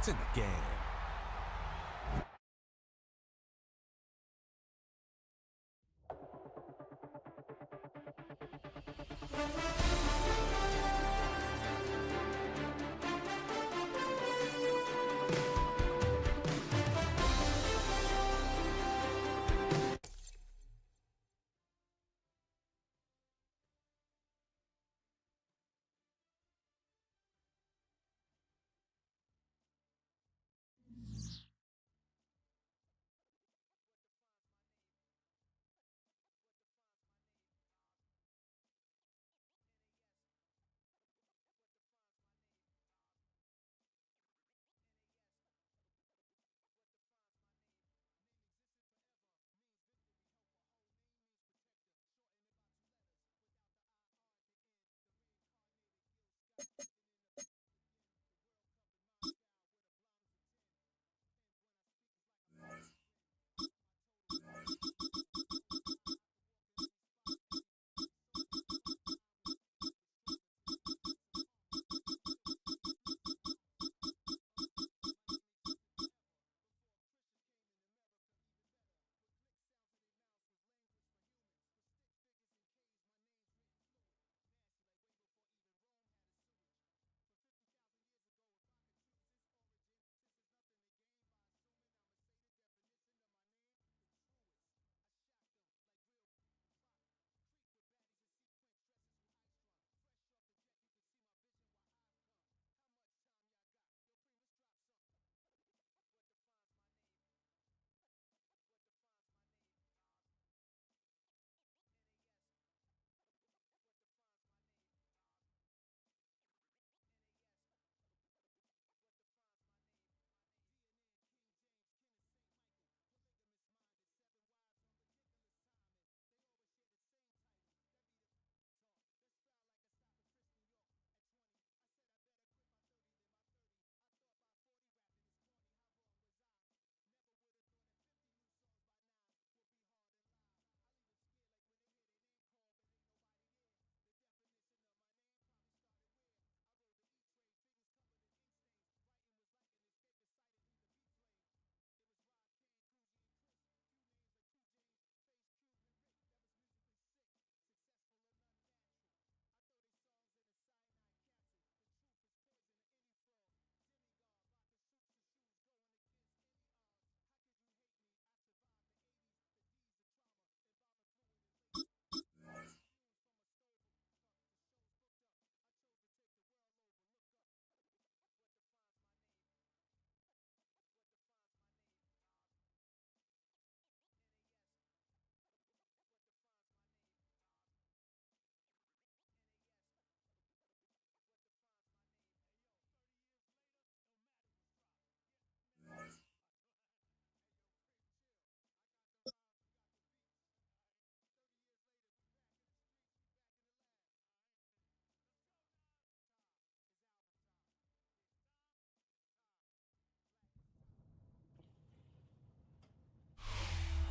in the game.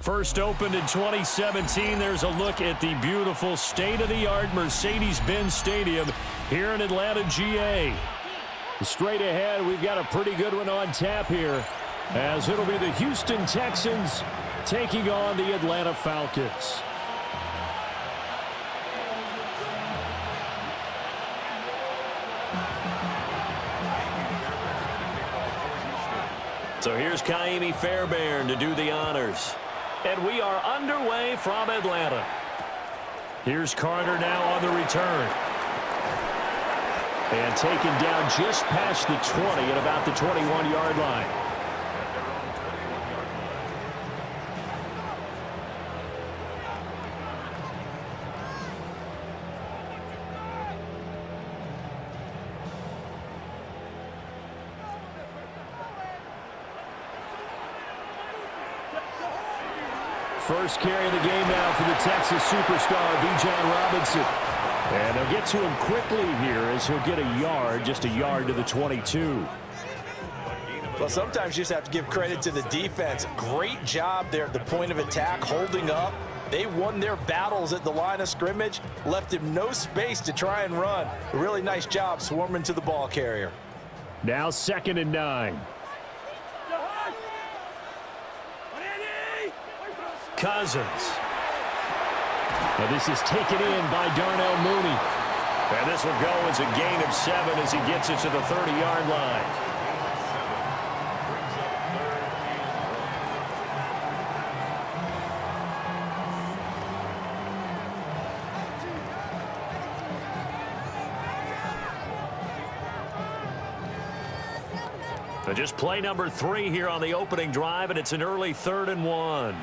First opened in 2017. There's a look at the beautiful state-of-the-art Mercedes-Benz Stadium here in Atlanta, GA. Straight ahead, we've got a pretty good one on tap here, as it'll be the Houston Texans taking on the Atlanta Falcons. So here's Kaimi Fairbairn to do the honors. And we are underway from Atlanta. Here's Carter now on the return. And taken down just past the 20 at about the 21-yard line. First carry of the game now for the Texas superstar, Bijan Robinson. And they'll get to him quickly here as he'll get a yard, just a yard to the 22. Well, sometimes you just have to give credit to the defense. Great job there at the point of attack, holding up. They won their battles at the line of scrimmage, left him no space to try and run. A really nice job swarming to the ball carrier. Now 2nd and 9. Cousins. Now this is taken in by Darnell Mooney. And this will go as a gain of 7 as he gets it to the 30-yard line. So just play number 3 here on the opening drive, and it's an early 3rd and 1.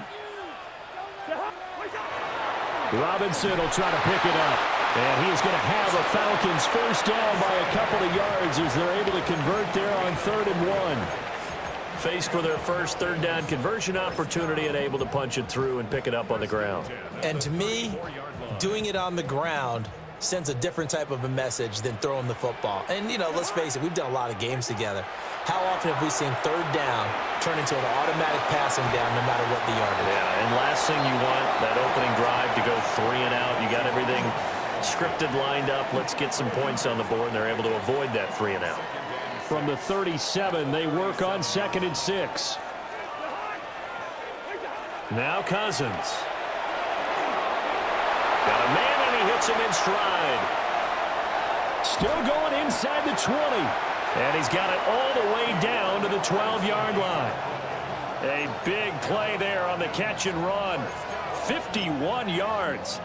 Robinson will try to pick it up. And he is going to have a Falcons first down by a couple of yards as they're able to convert there on 3rd and 1. Faced with their first 3rd down conversion opportunity and able to punch it through and pick it up on the ground. And to me, doing it on the ground sends a different type of a message than throwing the football. And, you know, let's face it, we've done a lot of games together. How often have we seen 3rd down turn into an automatic passing down no matter what the yardage? Yeah, and last thing you want, that opening drive to go 3 and out. You got everything scripted, lined up. Let's get some points on the board, and they're able to avoid that 3 and out. From the 37, they work on 2nd and 6. Now Cousins. Got a man, and he hits him in stride. Still going inside the 20. And he's got it all the way down to the 12-yard line. A big play there on the catch and run. 51 yards.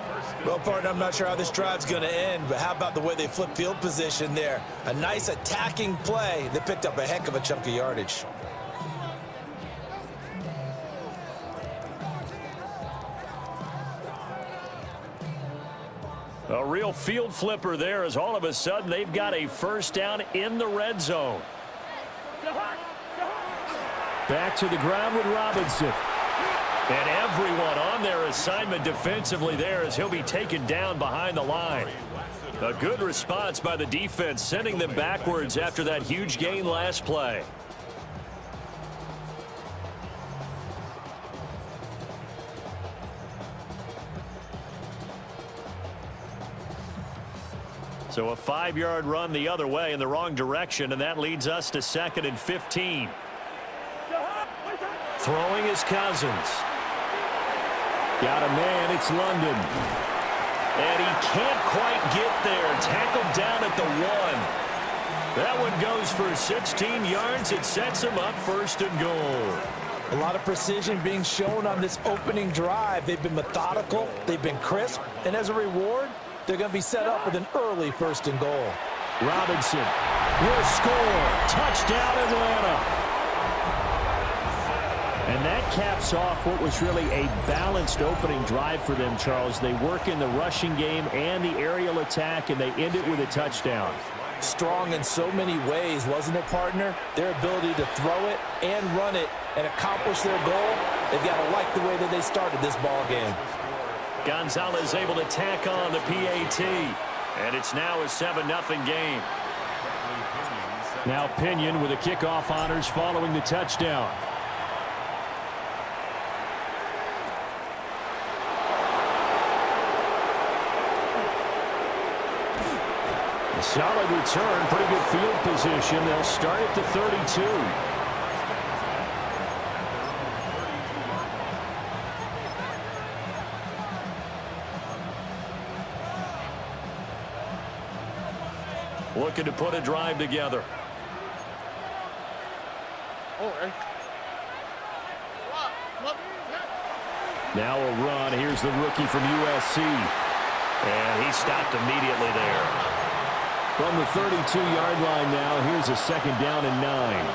Well, partner, I'm not sure how this drive's going to end, but how about the way they flip field position there? A nice attacking play that picked up a heck of a chunk of yardage. A real field flipper there as all of a sudden they've got a first down in the red zone. Back to the ground with Robinson. And everyone on their assignment defensively there as he'll be taken down behind the line. A good response by the defense, sending them backwards after that huge gain last play. So a 5-yard run the other way in the wrong direction, and that leads us to 2nd and 15. Throwing is Cousins. Got a man, it's London. And he can't quite get there. Tackled down at the 1. That one goes for 16 yards. It sets him up 1st and goal. A lot of precision being shown on this opening drive. They've been methodical, they've been crisp, and as a reward, they're going to be set up with an early 1st and goal. Robinson will score. Touchdown, Atlanta. And that caps off what was really a balanced opening drive for them, Charles. They work in the rushing game and the aerial attack, and they end it with a touchdown. Strong in so many ways, wasn't it, partner? Their ability to throw it and run it and accomplish their goal, they've got to like the way that they started this ball game. Gonzalez able to tack on the PAT, and it's now a 7-0 game. Now Pinion with the kickoff honors following the touchdown. A solid return, pretty good field position. They'll start at the 32. Looking to put a drive together. Now a run. Here's the rookie from USC. And he stopped immediately there. From the 32-yard line now, here's a 2nd down and 9.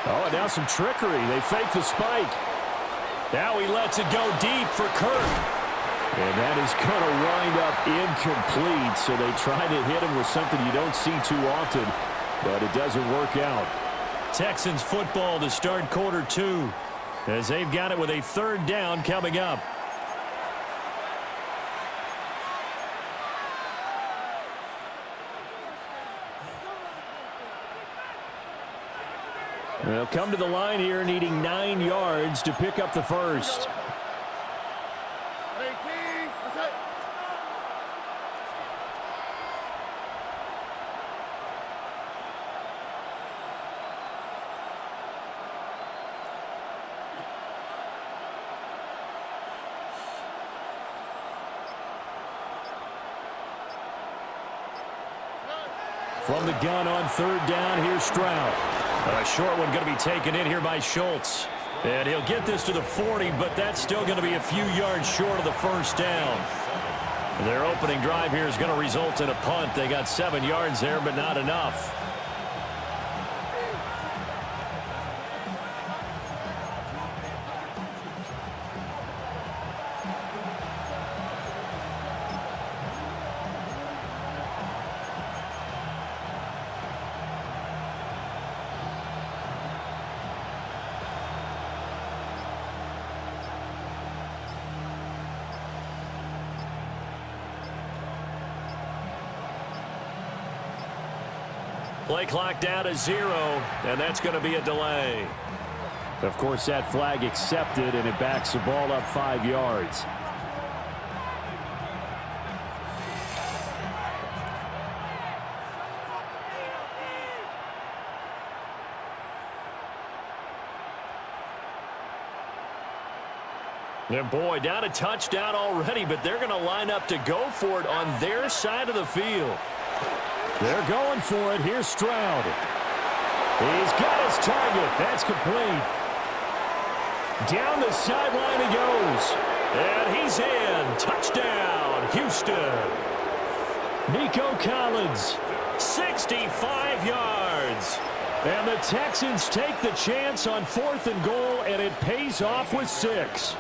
Oh, and now some trickery. They fake the spike. Now he lets it go deep for Kirk. And that is going to wind up incomplete. So they try to hit him with something you don't see too often, but it doesn't work out. Texans football to start Q2 as they've got it with a 3rd down coming up. They'll come to the line here needing 9 yards to pick up the first. From the gun on third down, here's Stroud. A short one going to be taken in here by Schultz. And he'll get this to the 40, but that's still going to be a few yards short of the first down. Their opening drive here is going to result in a punt. They got 7 yards there, but not enough. Play clock down to 0, and that's going to be a delay. Of course, that flag accepted, and it backs the ball up 5 yards. And boy, down a touchdown already, but they're going to line up to go for it on their side of the field. They're going for it. Here's Stroud. He's got his target. That's complete. Down the sideline he goes. And he's in. Touchdown, Houston. Nico Collins, 65 yards. And the Texans take the chance on 4th and goal, and it pays off with 6.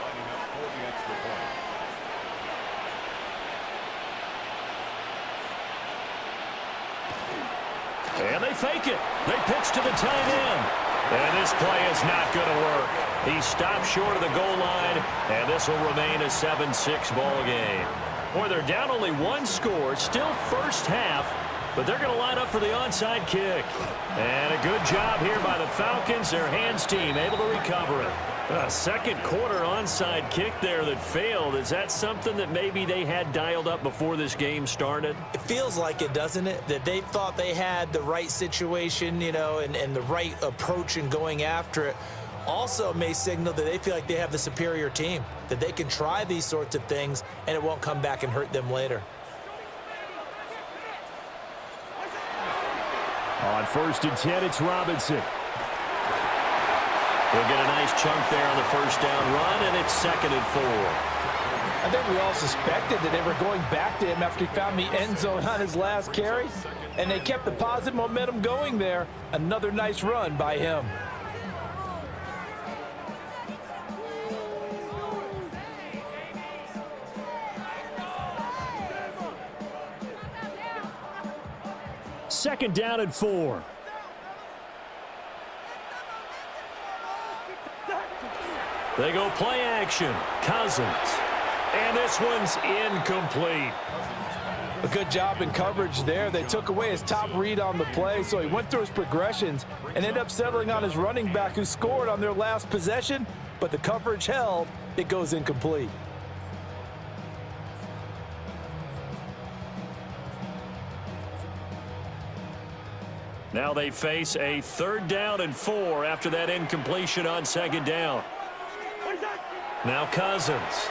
And they fake it. They pitch to the tight end. And this play is not going to work. He stopped short of the goal line, and this will remain a 7-6 ball game. Boy, they're down only 1 score, still first half, but they're going to line up for the onside kick. And a good job here by the Falcons, their hands team, able to recover it. A second quarter onside kick there that failed. Is that something that maybe they had dialed up before this game started? It feels like it, doesn't it? That they thought they had the right situation, you know, and the right approach in going after it. Also may signal that they feel like they have the superior team, that they can try these sorts of things and it won't come back and hurt them later. On 1st and 10, it's Robinson. They'll get a nice chunk there on the first down run, and it's 2nd and 4. I think we all suspected that they were going back to him after he found the end zone on his last carry, and they kept the positive momentum going there. Another nice run by him. Second down and 4. They go play action. Cousins. And this one's incomplete. A good job in coverage there. They took away his top read on the play, so he went through his progressions and ended up settling on his running back who scored on their last possession, but the coverage held. It goes incomplete. Now they face a 3rd down and 4 after that incompletion on 2nd down. Now Cousins.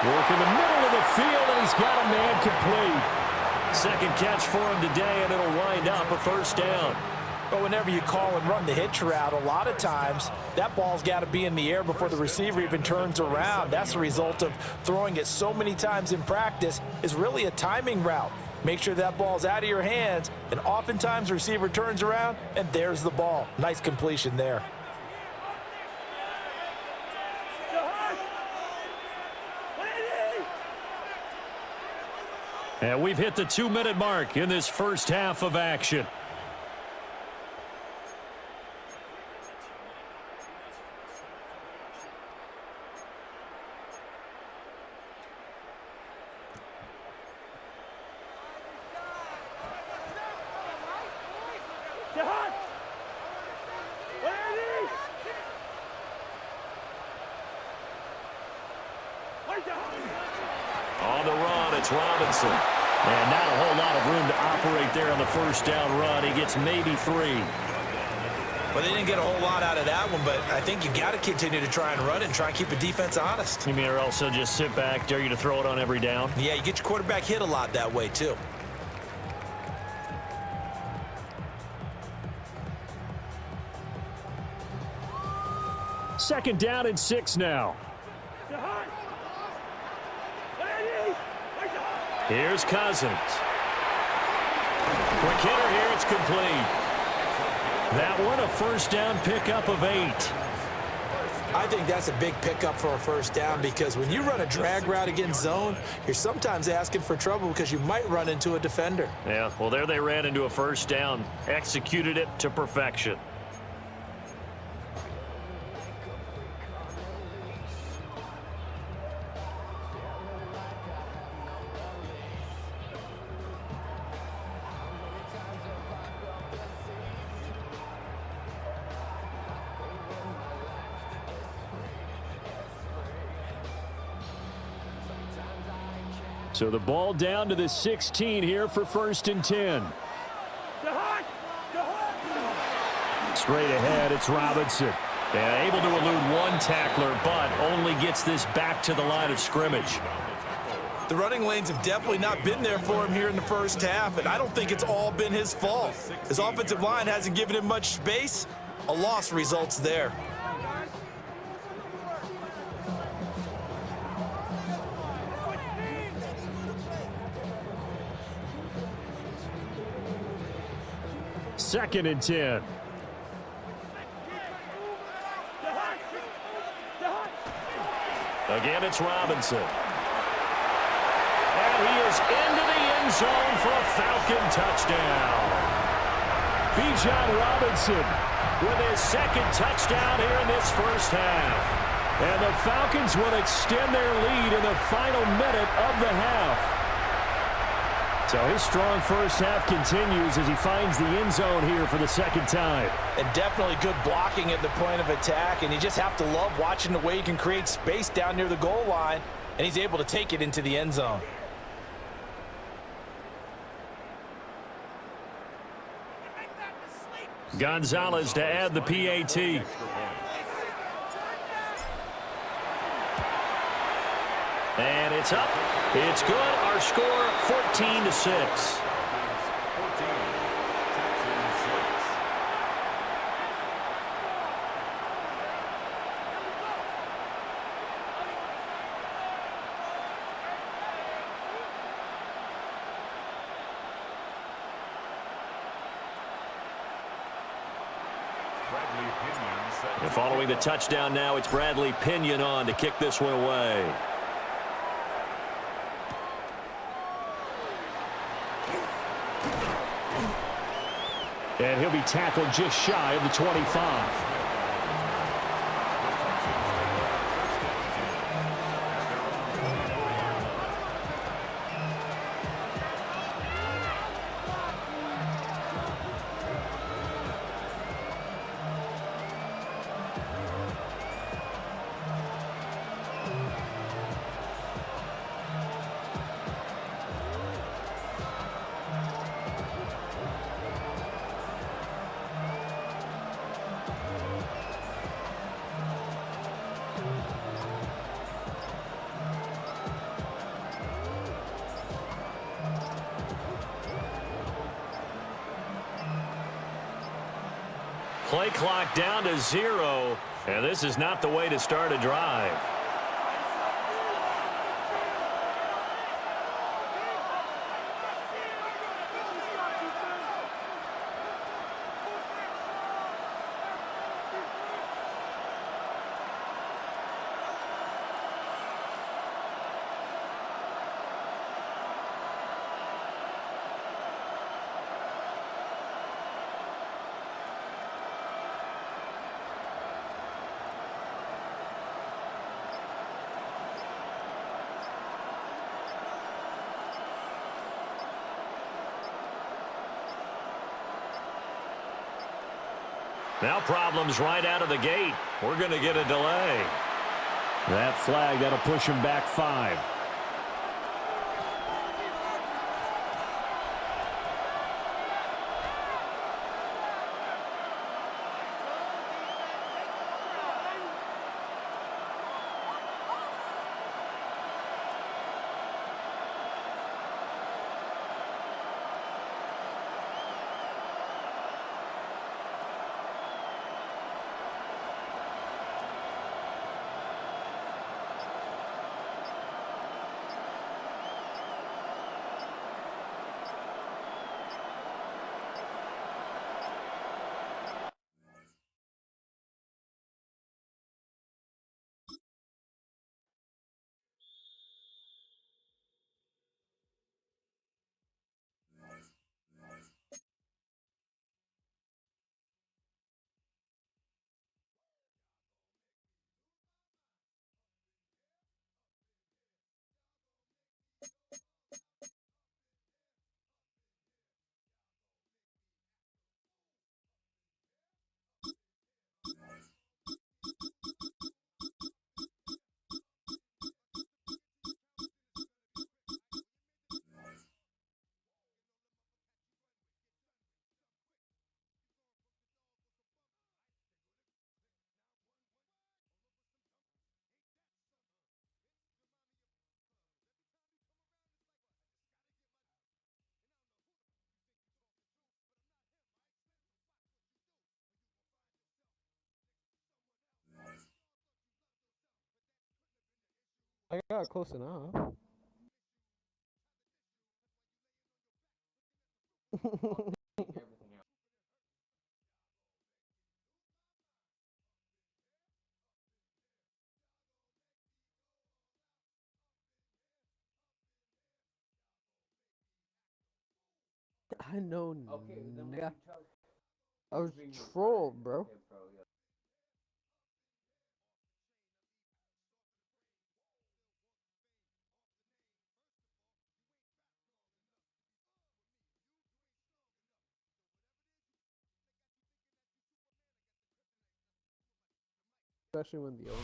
Working the middle of the field, and he's got a man complete. Second catch for him today, and it'll wind up a 1st down. But whenever you call and run the hitch route, a lot of times that ball's got to be in the air before the receiver even turns around. That's the result of throwing it so many times in practice. Is really a timing route. Make sure that ball's out of your hands, and oftentimes the receiver turns around, and there's the ball. Nice completion there. And we've hit the 2-minute mark in this first half of action. On the run, it's Robinson. And not a whole lot of room to operate there on the first down run. He gets maybe 3. Well, they didn't get a whole lot out of that one, but I think you've got to continue to try and run it and try and keep the defense honest. You mean or else they'll just sit back, dare you to throw it on every down? Yeah, you get your quarterback hit a lot that way, too. 2nd down and 6 now. Here's Cousins. Quick hitter here, it's complete. That one a 1st down pickup of 8. I think that's a big pickup for a 1st down because when you run a drag route against zone, you're sometimes asking for trouble because you might run into a defender. Yeah, well, there they ran into a 1st down. Executed it to perfection. So the ball down to the 16 here for 1st and 10. Straight ahead, it's Robinson. Yeah, able to elude one tackler, but only gets this back to the line of scrimmage. The running lanes have definitely not been there for him here in the 1st half, and I don't think it's all been his fault. His offensive line hasn't given him much space. A loss results there. Second and 10. Again, it's Robinson. And he is into the end zone for a Falcon touchdown. Bijan Robinson with his 2nd touchdown here in this 1st half. And the Falcons will extend their lead in the final minute of the half. So his strong 1st half continues as he finds the end zone here for the 2nd time. And definitely good blocking at the point of attack, and you just have to love watching the way he can create space down near the goal line, and he's able to take it into the end zone. Gonzalez to add the PAT. And it's up. It's good. Our score 14-6. And following the touchdown now, it's Bradley Pinion on to kick this one away. And he'll be tackled just shy of the 25. Play clock down to 0, and this is not the way to start a drive. Now problems right out of the gate. We're going to get a delay. That flag, that'll push him back 5. I got close enough. I know, nigga. I was trolled, bro. Especially when the old.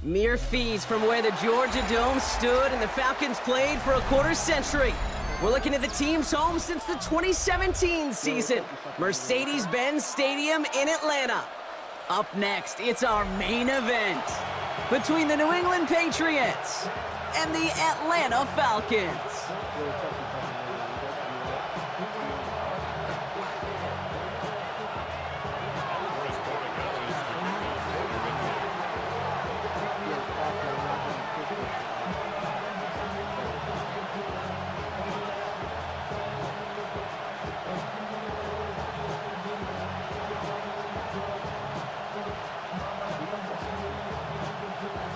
Mere feet from where the Georgia Dome stood and the Falcons played for a quarter century. We're looking at the team's home since the 2017 season, Mercedes-Benz Stadium in Atlanta. Up next, it's our main event between the New England Patriots and the Atlanta Falcons.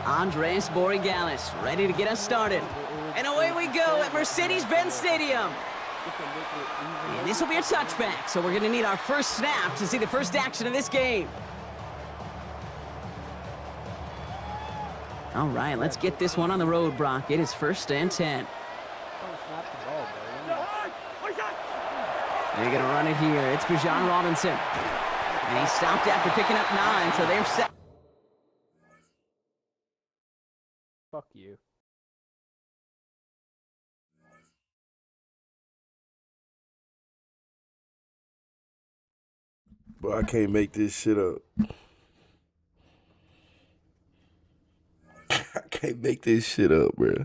Andres Borregalis ready to get us started. And away we go at Mercedes-Benz Stadium. And this will be a touchback, so we're going to need our first snap to see the first action of this game. All right, let's get this one on the road, Brock. It is 1st and 10. They're going to run it here. It's Bijan Robinson. And he stopped after picking up 9, so they're set. Fuck you. But I can't make this shit up. I can't make this shit up, bro.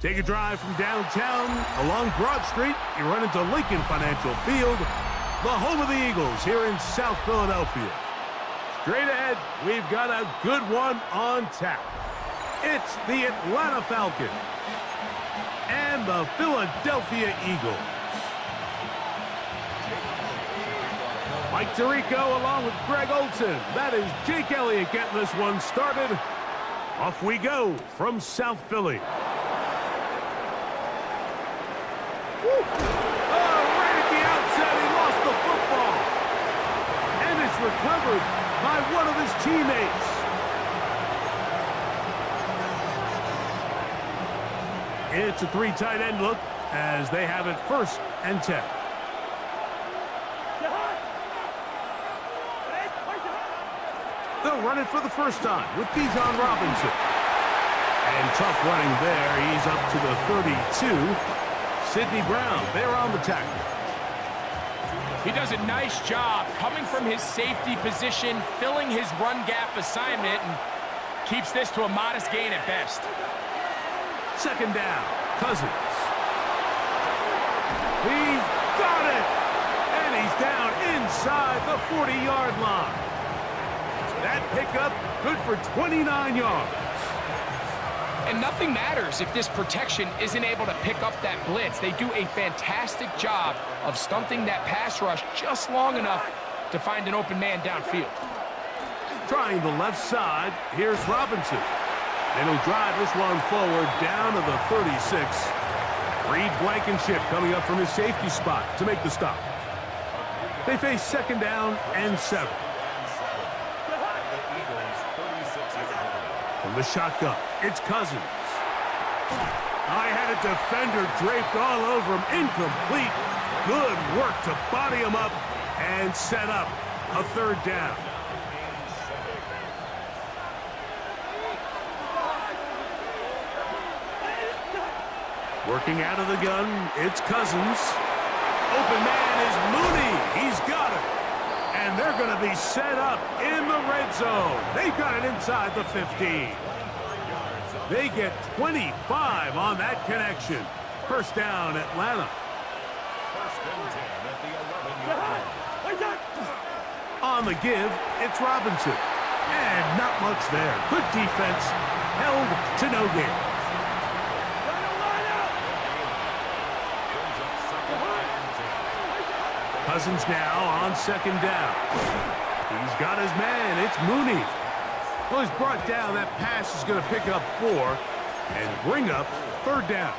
Take a drive from downtown along Broad Street. You run into Lincoln Financial Field, the home of the Eagles here in South Philadelphia. Straight ahead, we've got a good one on tap. It's the Atlanta Falcons and the Philadelphia Eagles. Mike Tirico along with Greg Olson. That is Jake Elliott getting this one started. Off we go from South Philly. Right at the outset, he lost the football. And it's recovered by one of his teammates. It's a 3 tight end look as they have it 1st and 10. They'll run it for the first time with Bijan Robinson. And tough running there. He's up to the 32. Sidney Brown, they're on the tackle. He does a nice job coming from his safety position, filling his run gap assignment, and keeps this to a modest gain at best. Second down, Cousins. He's got it! And he's down inside the 40-yard line. That pickup good for 29 yards. And nothing matters if this protection isn't able to pick up that blitz. They do a fantastic job of stunting that pass rush just long enough to find an open man downfield. Trying the left side, here's Robinson. And he'll drive this one forward down to the 36. Reed Blankenship coming up from his safety spot to make the stop. They face second down and 7. From the shotgun, it's Cousins. I had a defender draped all over him. Incomplete. Good work to body him up and set up a third down. Working out of the gun, it's Cousins. Open man is Mooney. He's got it. And they're going to be set up in the red zone. They've got it inside the 15. They get 25 on that connection. First down, Atlanta. On the give, it's Robinson. And not much there. Good defense. Held to no gain. Cousins now on second down. He's got his man. It's Mooney. Well, he's brought down. That pass is going to pick up 4 and bring up third down.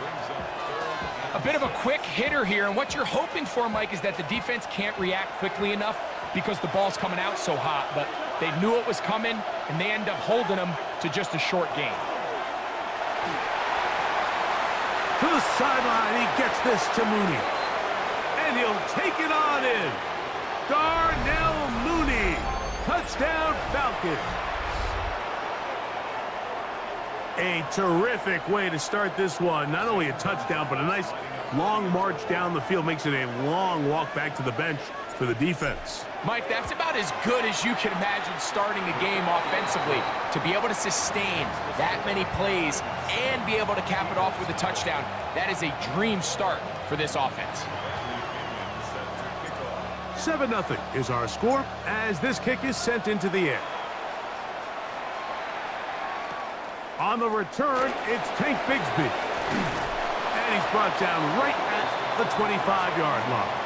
A bit of a quick hitter here, and what you're hoping for, Mike, is that the defense can't react quickly enough because the ball's coming out so hot, but they knew it was coming, and they end up holding them to just a short gain. To the sideline, he gets this to Mooney. And he'll take it on in. Darnell Mooney. Touchdown, Falcons. A terrific way to start this one. Not only a touchdown, but a nice long march down the field. Makes it a long walk back to the bench for the defense. Mike, that's about as good as you can imagine starting a game offensively. To be able to sustain that many plays and be able to cap it off with a touchdown, that is a dream start for this offense. 7-0 is our score as this kick is sent into the air. On the return, it's Tank Bigsby. And he's brought down right at the 25-yard line.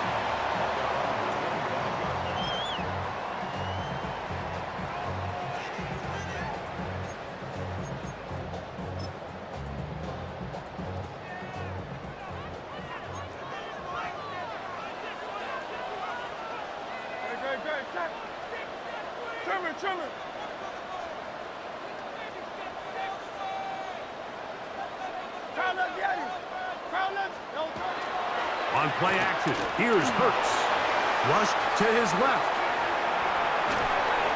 On play action, here's Hurts. Flushed to his left.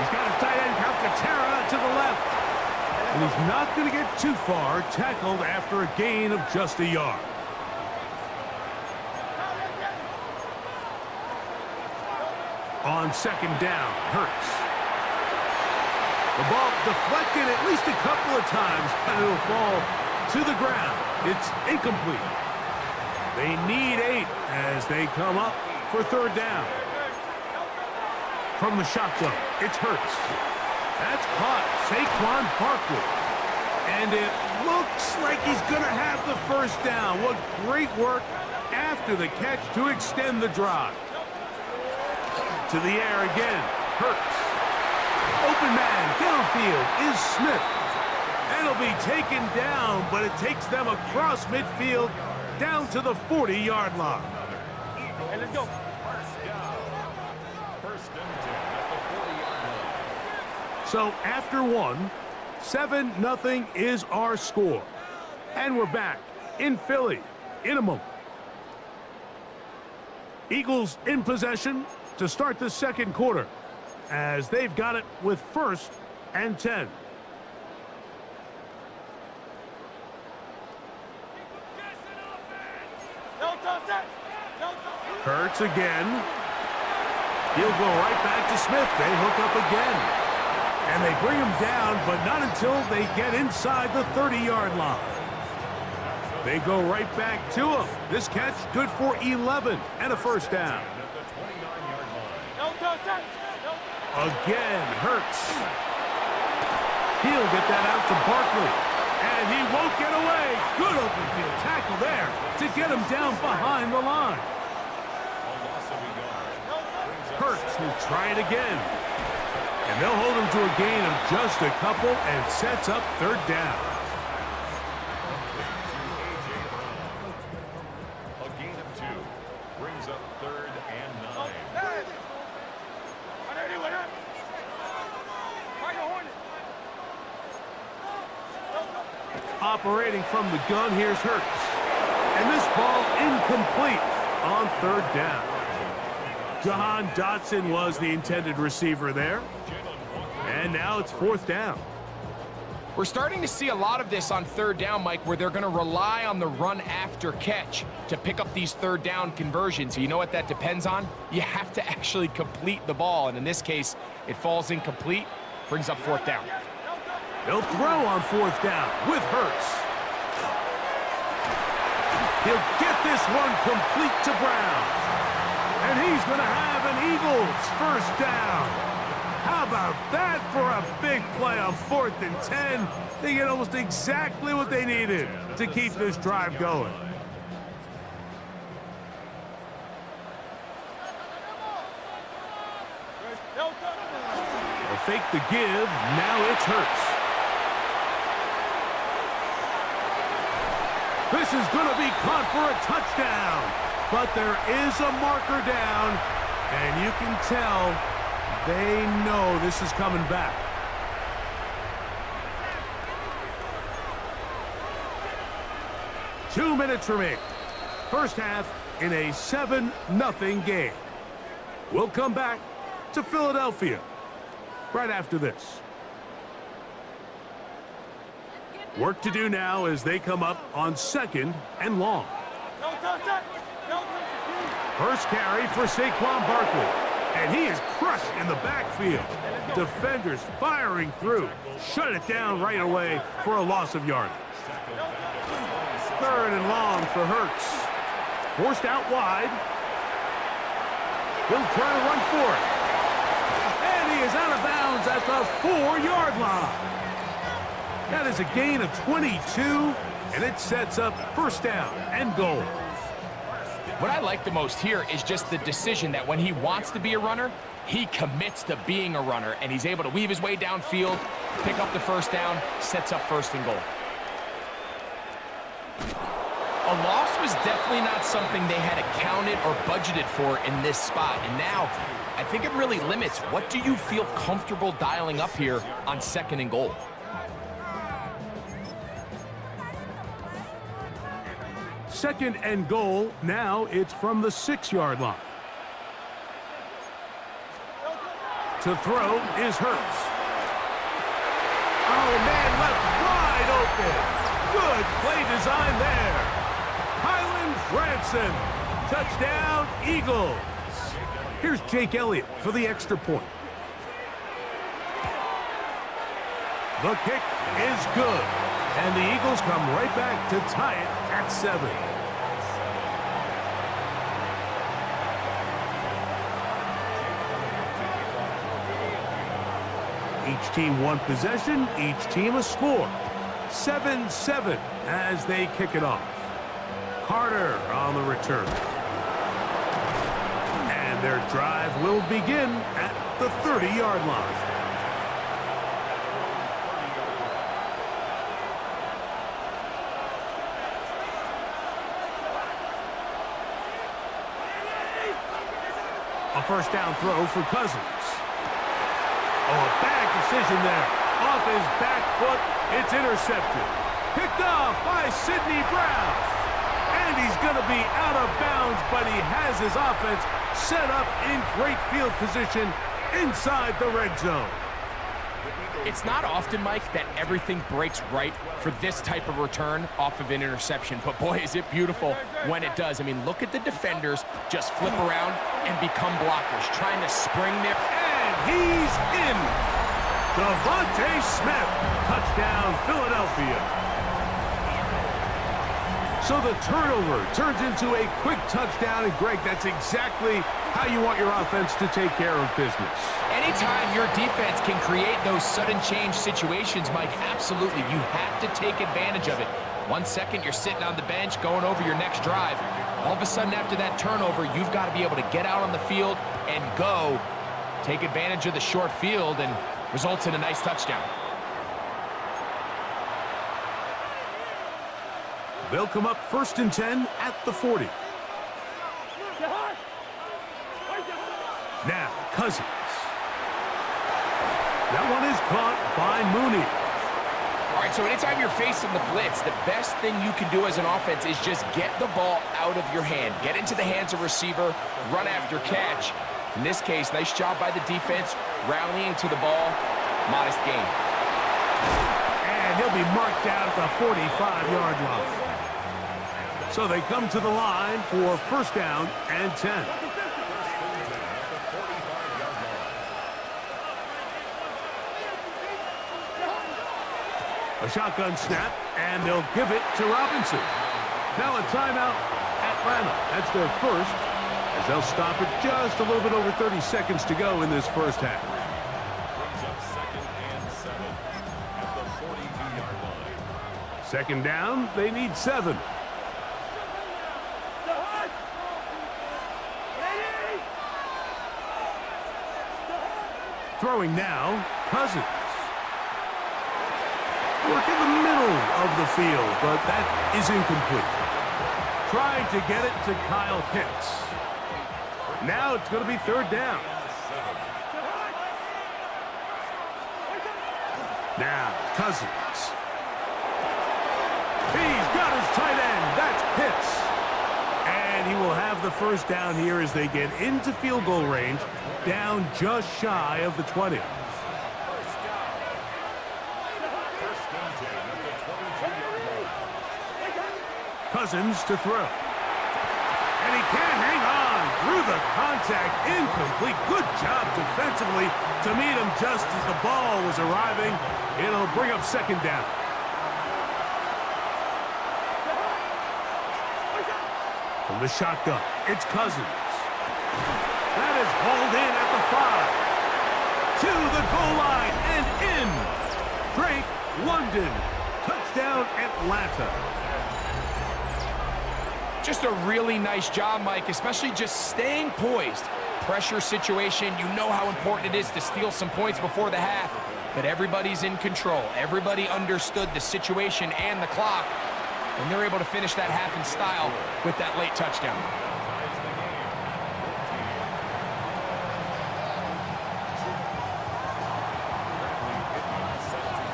He's got his tight end, Calcaterra, to the left. And he's not going to get too far, tackled after a gain of just a yard. On second down, Hurts. The ball deflected at least a couple of times, and it'll fall to the ground. It's incomplete. They need 8 as they come up for third down. From the shotgun, it's Hurts. That's caught Saquon Barkley. And it looks like he's going to have the first down. What great work after the catch to extend the drive. To the air again, Hurts. Open man downfield is Smith. And he'll be taken down, but it takes them across midfield down to the 40-yard line. Hey, let's go. So after one, 7-0 is our score. And we're back in Philly in a moment. Eagles in possession to start the second quarter as they've got it with 1st and 10. Hurts again. He'll go right back to Smith. They hook up again. And they bring him down, but not until they get inside the 30-yard line. They go right back to him. This catch good for 11 and a first down. Again, Hurts. He'll get that out to Barkley. And he won't get away. Good open field tackle there to get him down behind the line. Hurts will try it again. And they'll hold him to a gain of just a couple and sets up third down. A gain of 2 brings up 3rd and 9. Operating from the gun, here's Hurts. And this ball incomplete on third down. Jahan Dotson was the intended receiver there. And now it's fourth down. We're starting to see a lot of this on third down, Mike, where they're going to rely on the run after catch to pick up these third down conversions. You know what that depends on? You have to actually complete the ball. And in this case, it falls incomplete, brings up fourth down. He'll throw on fourth down with Hurts. He'll get this one complete to Brown. And he's going to have an Eagles first down. How about that for a big play on 4th and 10? They get almost exactly what they needed to keep this drive going. They'll fake the give. Now it's Hurts. This is going to be caught for a touchdown. But there is a marker down, and you can tell they know this is coming back. Two minutes remaining. First half in a 7-0 game. We'll come back to Philadelphia right after this. Work to do now as they come up on 2nd and long. First carry for Saquon Barkley. And he is crushed in the backfield. Defenders firing through. Shut it down right away for a loss of yardage. 3rd and long for Hurts. Forced out wide. He'll try to run for it. And he is out of bounds at the 4-yard line. That is a gain of 22, and it sets up first down and goal. What I like the most here is just the decision that when he wants to be a runner, he commits to being a runner, and he's able to weave his way downfield, pick up the first down, sets up 1st and goal. A loss was definitely not something they had accounted or budgeted for in this spot, and now I think it really limits what do you feel comfortable dialing up here on 2nd and goal. Second and goal. Now it's from the 6-yard line. To throw is Hurts. Oh, man, left wide open. Good play design there. Highland Branson. Touchdown, Eagles. Here's Jake Elliott for the extra point. The kick is good. And the Eagles come right back to tie it at 7. Each team one possession, each team a score. 7-7 as they kick it off. Carter on the return. And their drive will begin at the 30-yard line. A first down throw for Cousins. Oh, a bad decision there. Off his back foot, it's intercepted. Picked off by Sidney Brown. And he's going to be out of bounds, but he has his offense set up in great field position inside the red zone. It's not often, Mike, that everything breaks right for this type of return off of an interception. But boy, is it beautiful when it does. I mean, look at the defenders just flip around and become blockers, trying to spring their... And he's in. Devontae Smith. Touchdown, Philadelphia. So the turnover turns into a quick touchdown, and Greg, that's exactly how you want your offense to take care of business. Anytime your defense can create those sudden change situations, Mike, absolutely, you have to take advantage of it. 1 second, you're sitting on the bench going over your next drive. All of a sudden, after that turnover, you've got to be able to get out on the field and go. Take advantage of the short field, and results in a nice touchdown. They'll come up 1st and 10 at the 40. Now, Cousins. That one is caught by Mooney. All right, so anytime you're facing the blitz, the best thing you can do as an offense is just get the ball out of your hand. Get into the hands of receiver, run after catch. In this case, nice job by the defense, rallying to the ball. Modest gain. And he'll be marked out at the 45-yard line. So they come to the line for 1st down and 10. A shotgun snap, and they'll give it to Robinson. Now a timeout, Atlanta. That's their first, as they'll stop it just a little bit over 30 seconds to go in this first half. Second down, they need 7. Throwing now, Cousins. Work in the middle of the field, but that is incomplete. Trying to get it to Kyle Pitts. Now it's going to be 3rd down. Now, Cousins. He's got his tight end. That's Pitts. And he will have the 1st down here as they get into field goal range, down just shy of the 20. Cousins to throw. And he can't hang on through the contact. Incomplete. Good job defensively to meet him just as the ball was arriving. It'll bring up 2nd down. From the shotgun, it's Cousins. That is hauled in at the 5. To the goal line and in. Drake London. Touchdown, Atlanta. Just a really nice job, Mike, especially just staying poised. Pressure situation, you know how important it is to steal some points before the half, but everybody's in control. Everybody understood the situation and the clock, and they're able to finish that half in style with that late touchdown.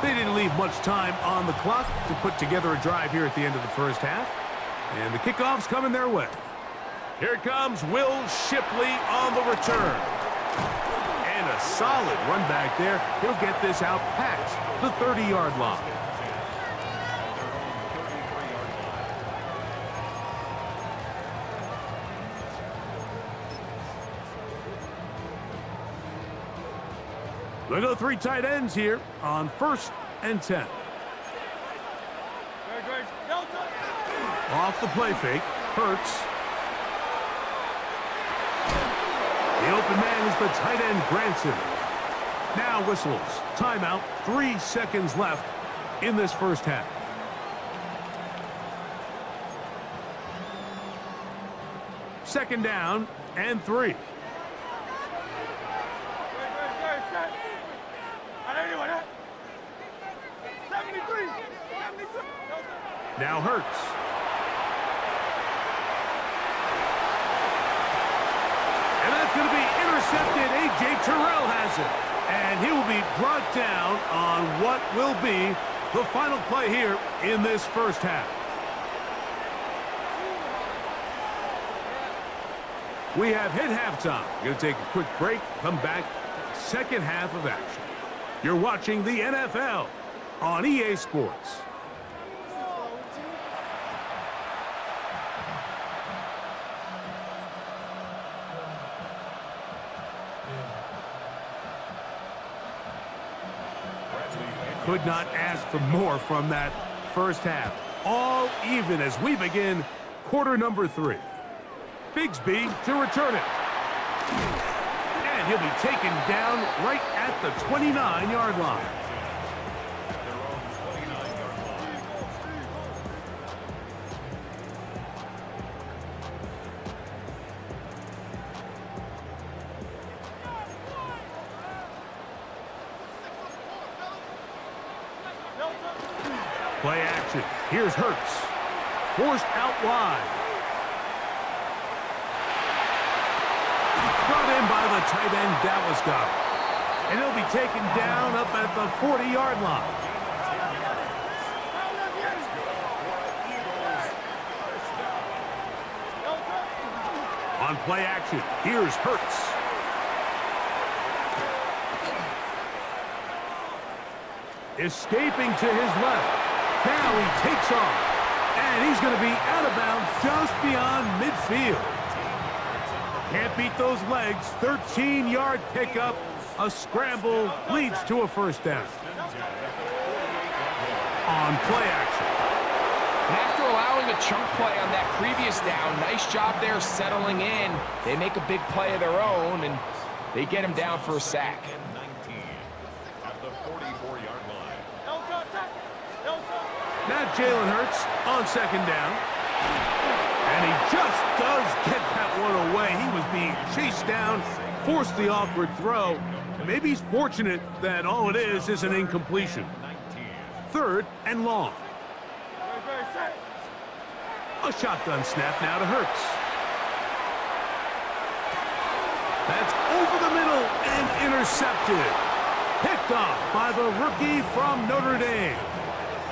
They didn't leave much time on the clock to put together a drive here at the end of the first half. And the kickoff's coming their way. Here comes Will Shipley on the return. And a solid run back there. He'll get this out past the 30-yard line. They go 3 tight ends here on 1st and 10. Off the play fake, Hurts. The open man is the tight end, Granson. Now whistles. Timeout. 3 seconds left in this first half. Second down and 3. Now Hurts. And that's going to be intercepted. A.J. Terrell has it. And he will be brought down on what will be the final play here in this first half. We have hit halftime. We're going to take a quick break, come back, second half of action. You're watching the NFL on EA Sports. Could not ask for more from that first half. all even as we begin quarter number 3. Bigsby to return it. And he'll be taken down right at the 29-yard line. Play action. Here's Hurts. Forced out wide. Brought in by the tight end, Dallas Goedert. And he'll be taken down up at the 40-yard line. On play action, here's Hurts. Escaping to his left. Now he takes off. And he's going to be out of bounds just beyond midfield. Can't beat those legs. 13-yard pickup. A scramble leads to a first down. On play action. And after allowing a chunk play on that previous down, nice job there settling in. They make a big play of their own, and they get him down for a sack. Now Jalen Hurts on second down. And he just does get that one away. He was being chased down, forced the awkward throw. And maybe he's fortunate that all it is an incompletion. 3rd and long. A shotgun snap now to Hurts. That's over the middle and intercepted. Picked off by the rookie from Notre Dame.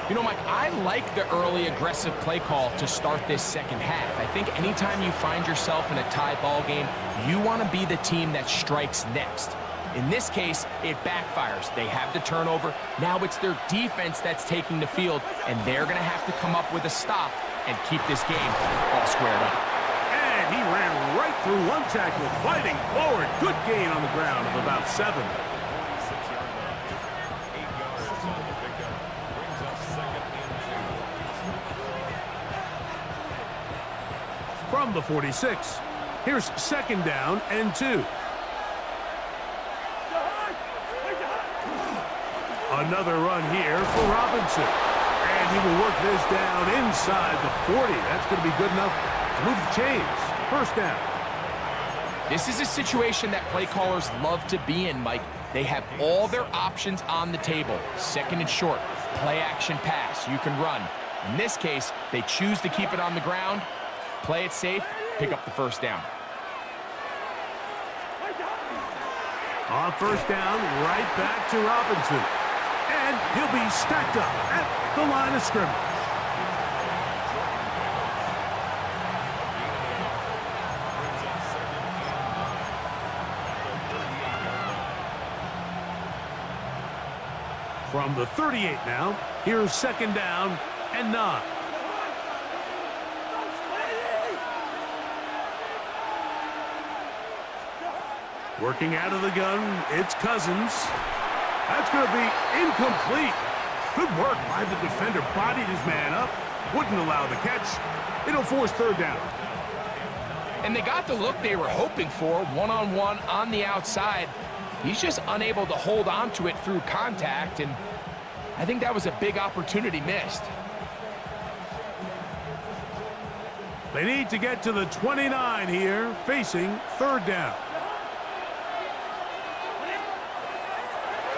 You know, Mike, I like the early aggressive play call to start this second half. I think anytime you find yourself in a tie ball game, you want to be the team that strikes next. In this case, it backfires. They have the turnover. Now it's their defense that's taking the field, and they're going to have to come up with a stop and keep this game all squared up. And he ran right through one tackle, fighting forward. Good gain on the ground of about 7. From the 46, here's 2nd down and 2. Another run here for Robinson. And he will work this down inside the 40. That's going to be good enough to move the chains. First down. This is a situation that play callers love to be in, Mike. They have all their options on the table. 2nd and short, play action pass, you can run. In this case, they choose to keep it on the ground, play it safe, pick up the first down. On first down, right back to Robinson. And he'll be stacked up at the line of scrimmage. From the 38 now, here's 2nd down and 9. Working out of the gun, it's Cousins. That's going to be incomplete. Good work by the defender. Bodied his man up. Wouldn't allow the catch. It'll force 3rd down. And they got the look they were hoping for, one-on-one on the outside. He's just unable to hold on to it through contact, and I think that was a big opportunity missed. They need to get to the 29 here, facing 3rd down.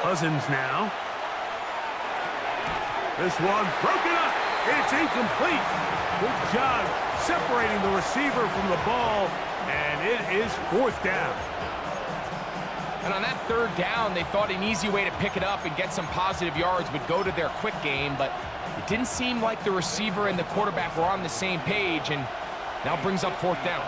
Cousins now. This one broken up. It's incomplete. Good job separating the receiver from the ball, and it is 4th down. And on that 3rd down, they thought an easy way to pick it up and get some positive yards would go to their quick game, but it didn't seem like the receiver and the quarterback were on the same page, and now brings up 4th down.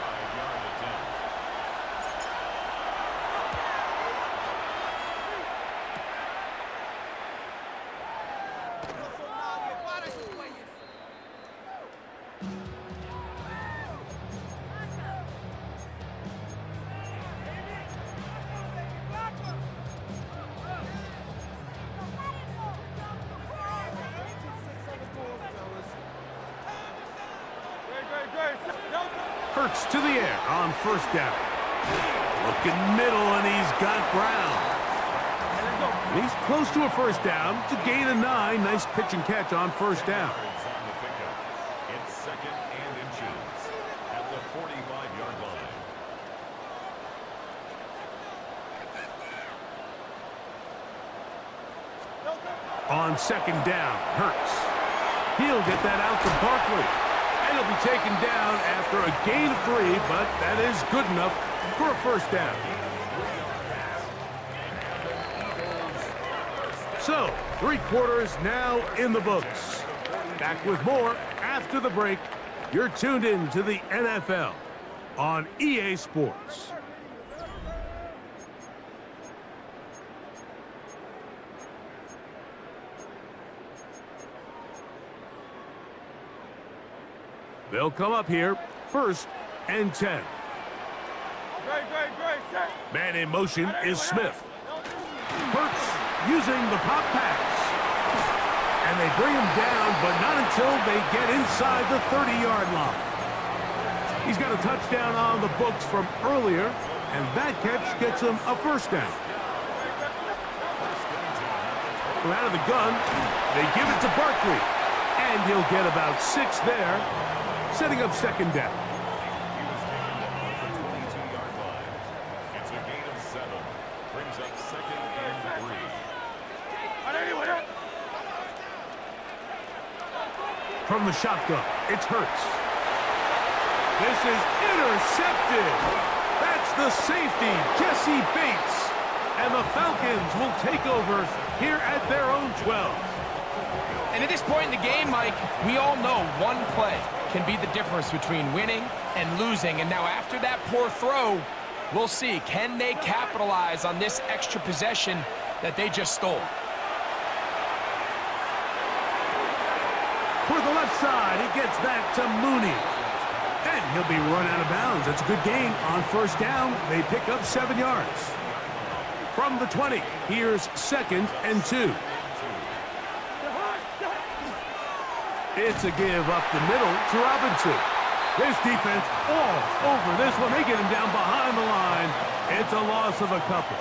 Chucks to the air on first down. Looking middle, and he's got Brown. And he's close to a first down. It's a gain of 9. Nice pitch and catch on first down. It's second and inches at the 45-yard line. On second down, Hurts. He'll get that out to Barkley. And he'll be taken down after a gain of 3, but that is good enough for a first down. So, 3 quarters now in the books. Back with more after the break. You're tuned in to the NFL on EA Sports. They'll come up here, first and 10. Man in motion is Smith. Hurts using the pop pass. And they bring him down, but not until they get inside the 30-yard line. He's got a touchdown on the books from earlier, and that catch gets him a first down. From out of the gun, they give it to Barkley, and he'll get about 6 there, setting up second down. He was taken down at the 22-yard line. It's a gain of 7. Brings up second and 3. From the shotgun, it's Hurts. This is intercepted. That's the safety, Jesse Bates. And the Falcons will take over here at their own 12. And at this point in the game, Mike, we all know one play can be the difference between winning and losing. And now after that poor throw, we'll see, can they capitalize on this extra possession that they just stole? For the left side, he gets that to Mooney. And he'll be run out of bounds. That's a good gain on first down. They pick up 7 yards. From the 20, here's second and 2. It's a give up the middle to Robinson. This defense all over this one. They get him down behind the line. It's a loss of a couple.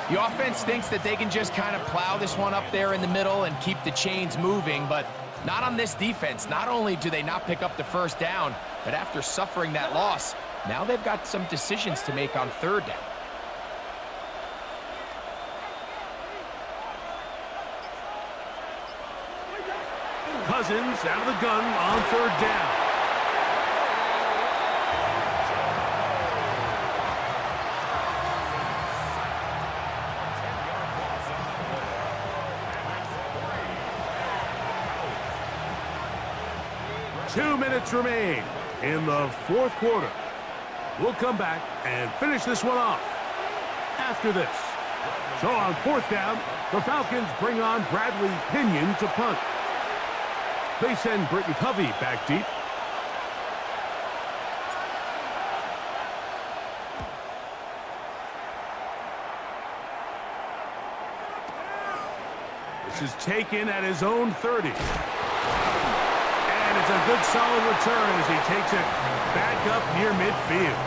The offense thinks that they can just kind of plow this one up there in the middle and keep the chains moving, but not on this defense. Not only do they not pick up the first down, but after suffering that loss, now they've got some decisions to make on third down. Cousins out of the gun on third down. Two minutes remain in the fourth quarter. We'll come back and finish this one off after this. So on fourth down, the Falcons bring on Bradley Pinion to punt. They send Britton Covey back deep. This is taken at his own 30. And it's a good solid return as he takes it back up near midfield.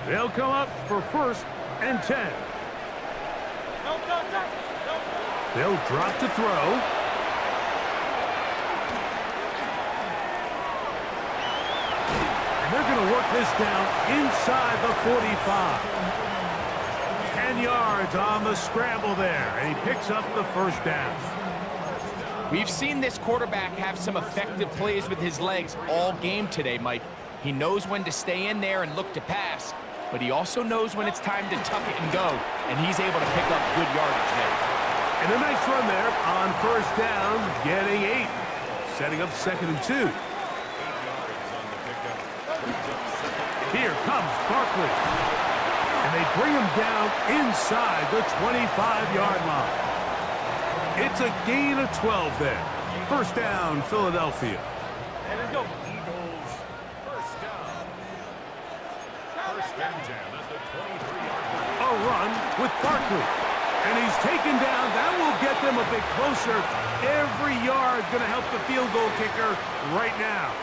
They'll come up for first and 10. They'll drop to throw. And they're going to work this down inside the 45. 10 yards on the scramble there, and he picks up the first down. We've seen this quarterback have some effective plays with his legs all game today, Mike. He knows when to stay in there and look to pass, but he also knows when it's time to tuck it and go, and he's able to pick up good yardage there. And a nice run there on first down, getting 8, setting up second and 2. Here comes Barkley. And they bring him down inside the 25-yard line. It's a gain of 12 there. First down, Philadelphia. And let's go. Eagles, first down. First and 10 at the 23-yard line. A run with Barkley. And he's taken down. That will get them a bit closer. Every yard going to help the field goal kicker right now.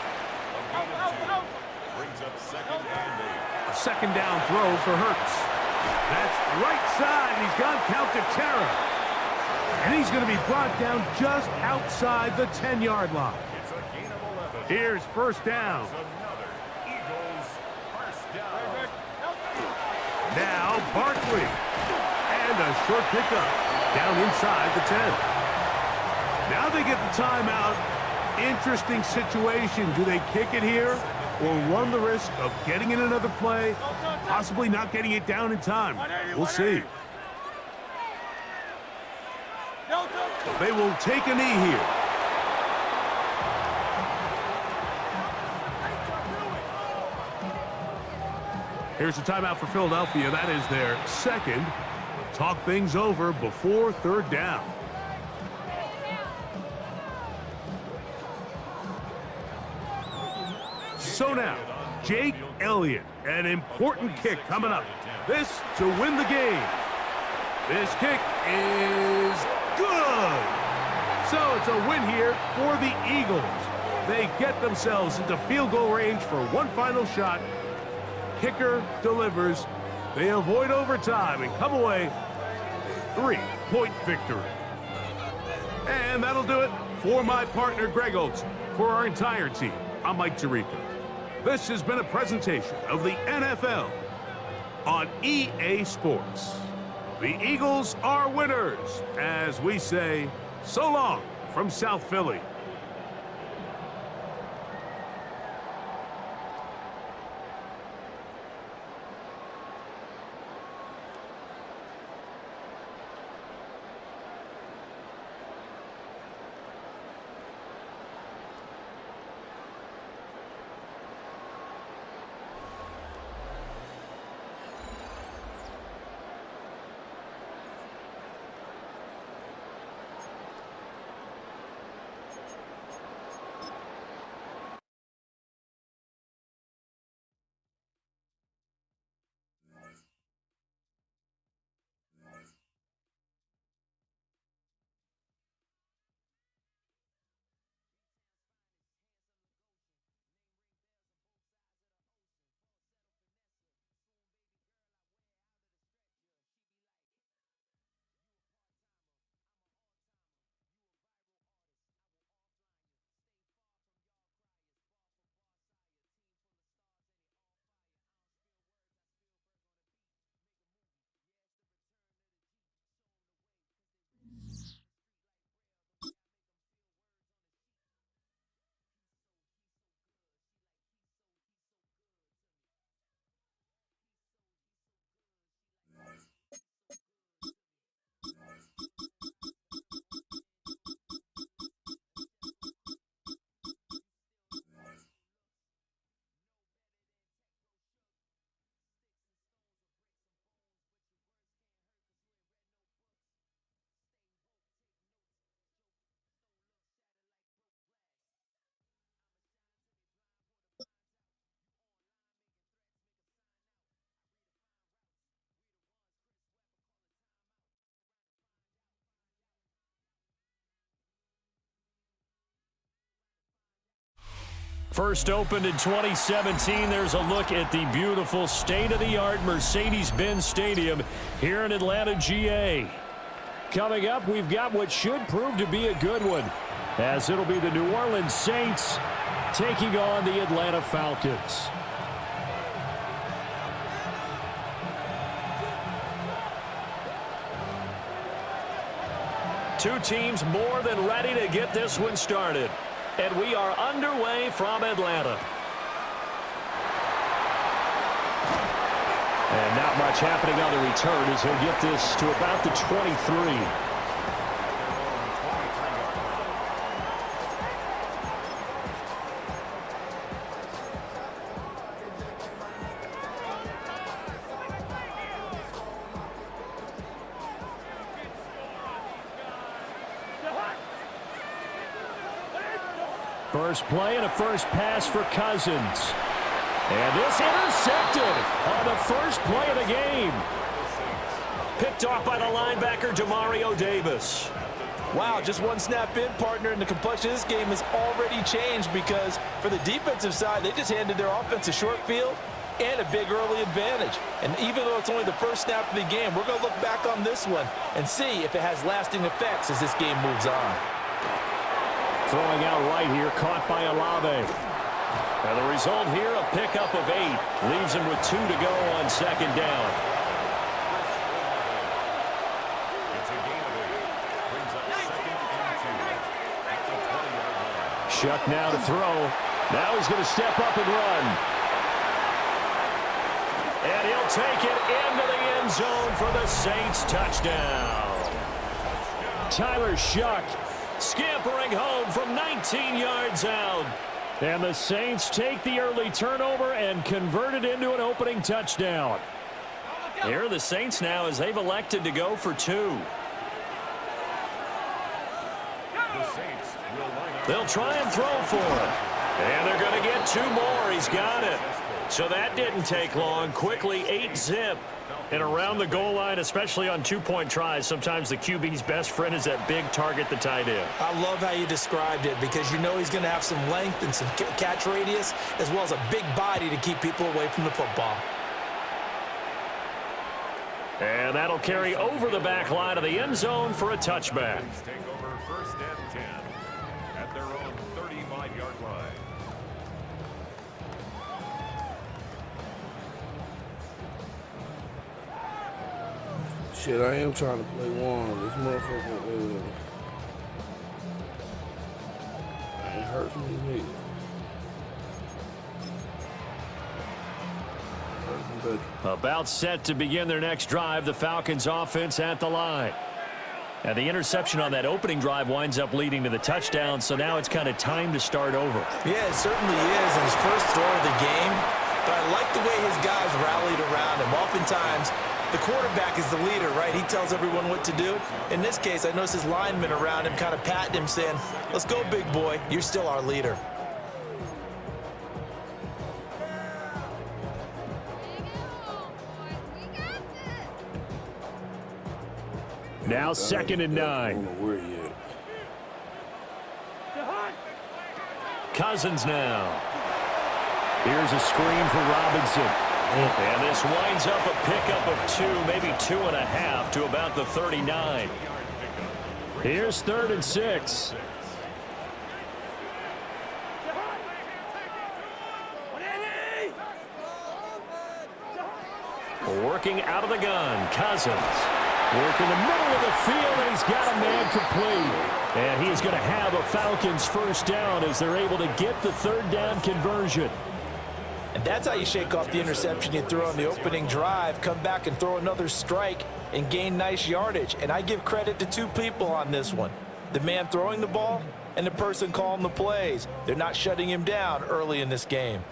Brings up second and 8. A second down throw for Hurts. That's right side. He's gone count to terror. And he's going to be brought down just outside the 10-yard line. It's a gain of 11. Here's first down. It's another Eagles first down. Now Barkley. And a short pickup down inside the 10. Now they get the timeout. Interesting situation. Do they kick it here or run the risk of getting in another play, possibly not getting it down in time? We'll see. They will take a knee here. Here's a timeout for Philadelphia. That is their second. Talk things over before third down. So now, Jake Elliott, an important kick coming up. This to win the game. This kick is good. So it's a win here for the Eagles. They get themselves into field goal range for one final shot. Kicker delivers. They avoid overtime and come away with a 3-point victory. And that'll do it for my partner, Greg Olson. For our entire team, I'm Mike Tirico. This has been a presentation of the NFL on EA Sports. The Eagles are winners, as we say, so long from South Philly. First opened in 2017, there's a look at the beautiful state-of-the-art Mercedes-Benz Stadium here in Atlanta, GA. Coming up, we've got what should prove to be a good one, as it'll be the New Orleans Saints taking on the Atlanta Falcons. Two teams more than ready to get this one started. And we are underway from Atlanta. And not much happening on the return as he'll get this to about the 23. First play and a first pass for Cousins. And this intercepted on the first play of the game. Picked off by the linebacker, Demario Davis. Wow, just one snap in, partner, and the complexion of this game has already changed because for the defensive side, they just handed their offense a short field and a big early advantage. And even though it's only the first snap of the game, we're going to look back on this one and see if it has lasting effects as this game moves on. Throwing out right here, caught by Olave. And the result here, a pickup of 8. Leaves him with 2 to go on second down. Shuck now to throw. Now he's going to step up and run. And he'll take it into the end zone for the Saints touchdown. Tyler Shuck scampering home from 19 yards out. And the Saints take the early turnover and convert it into an opening touchdown. Here are the Saints now as they've elected to go for 2. They'll try and throw for it. And they're going to get 2 more. He's got it. So that didn't take long. Quickly, 8-zip. And around the goal line, especially on 2-point tries, sometimes the QB's best friend is that big target, the tight end. I love how you described it because you know he's going to have some length and some catch radius as well as a big body to keep people away from the football. And that'll carry over the back line of the end zone for a touchback. Take over first and 10 at their own 35-yard line. Shit, I am trying to play one. This motherfucker ain't hurt from his knee. About set to begin their next drive, the Falcons offense at the line. And the interception on that opening drive winds up leading to the touchdown, so now it's kind of time to start over. Yeah, it certainly is in his first throw of the game. But I like the way his guys rallied around him. Oftentimes, the quarterback is the leader, right? He tells everyone what to do. In this case, I noticed his linemen around him kind of patting him, saying, "Let's go, big boy. You're still our leader." Now 2nd and 9. Cousins now. Here's a screen for Robinson. And this winds up a pickup of 2, maybe 2.5 to about the 39. Here's 3rd and 6. Working out of the gun, Cousins. Working the middle of the field, and he's got a man complete. And he's going to have a Falcons first down as they're able to get the 3rd down conversion. And that's how you shake off the interception you threw on the opening drive, come back and throw another strike and gain nice yardage. And I give credit to 2 people on this one. The man throwing the ball and the person calling the plays. They're not shutting him down early in this game.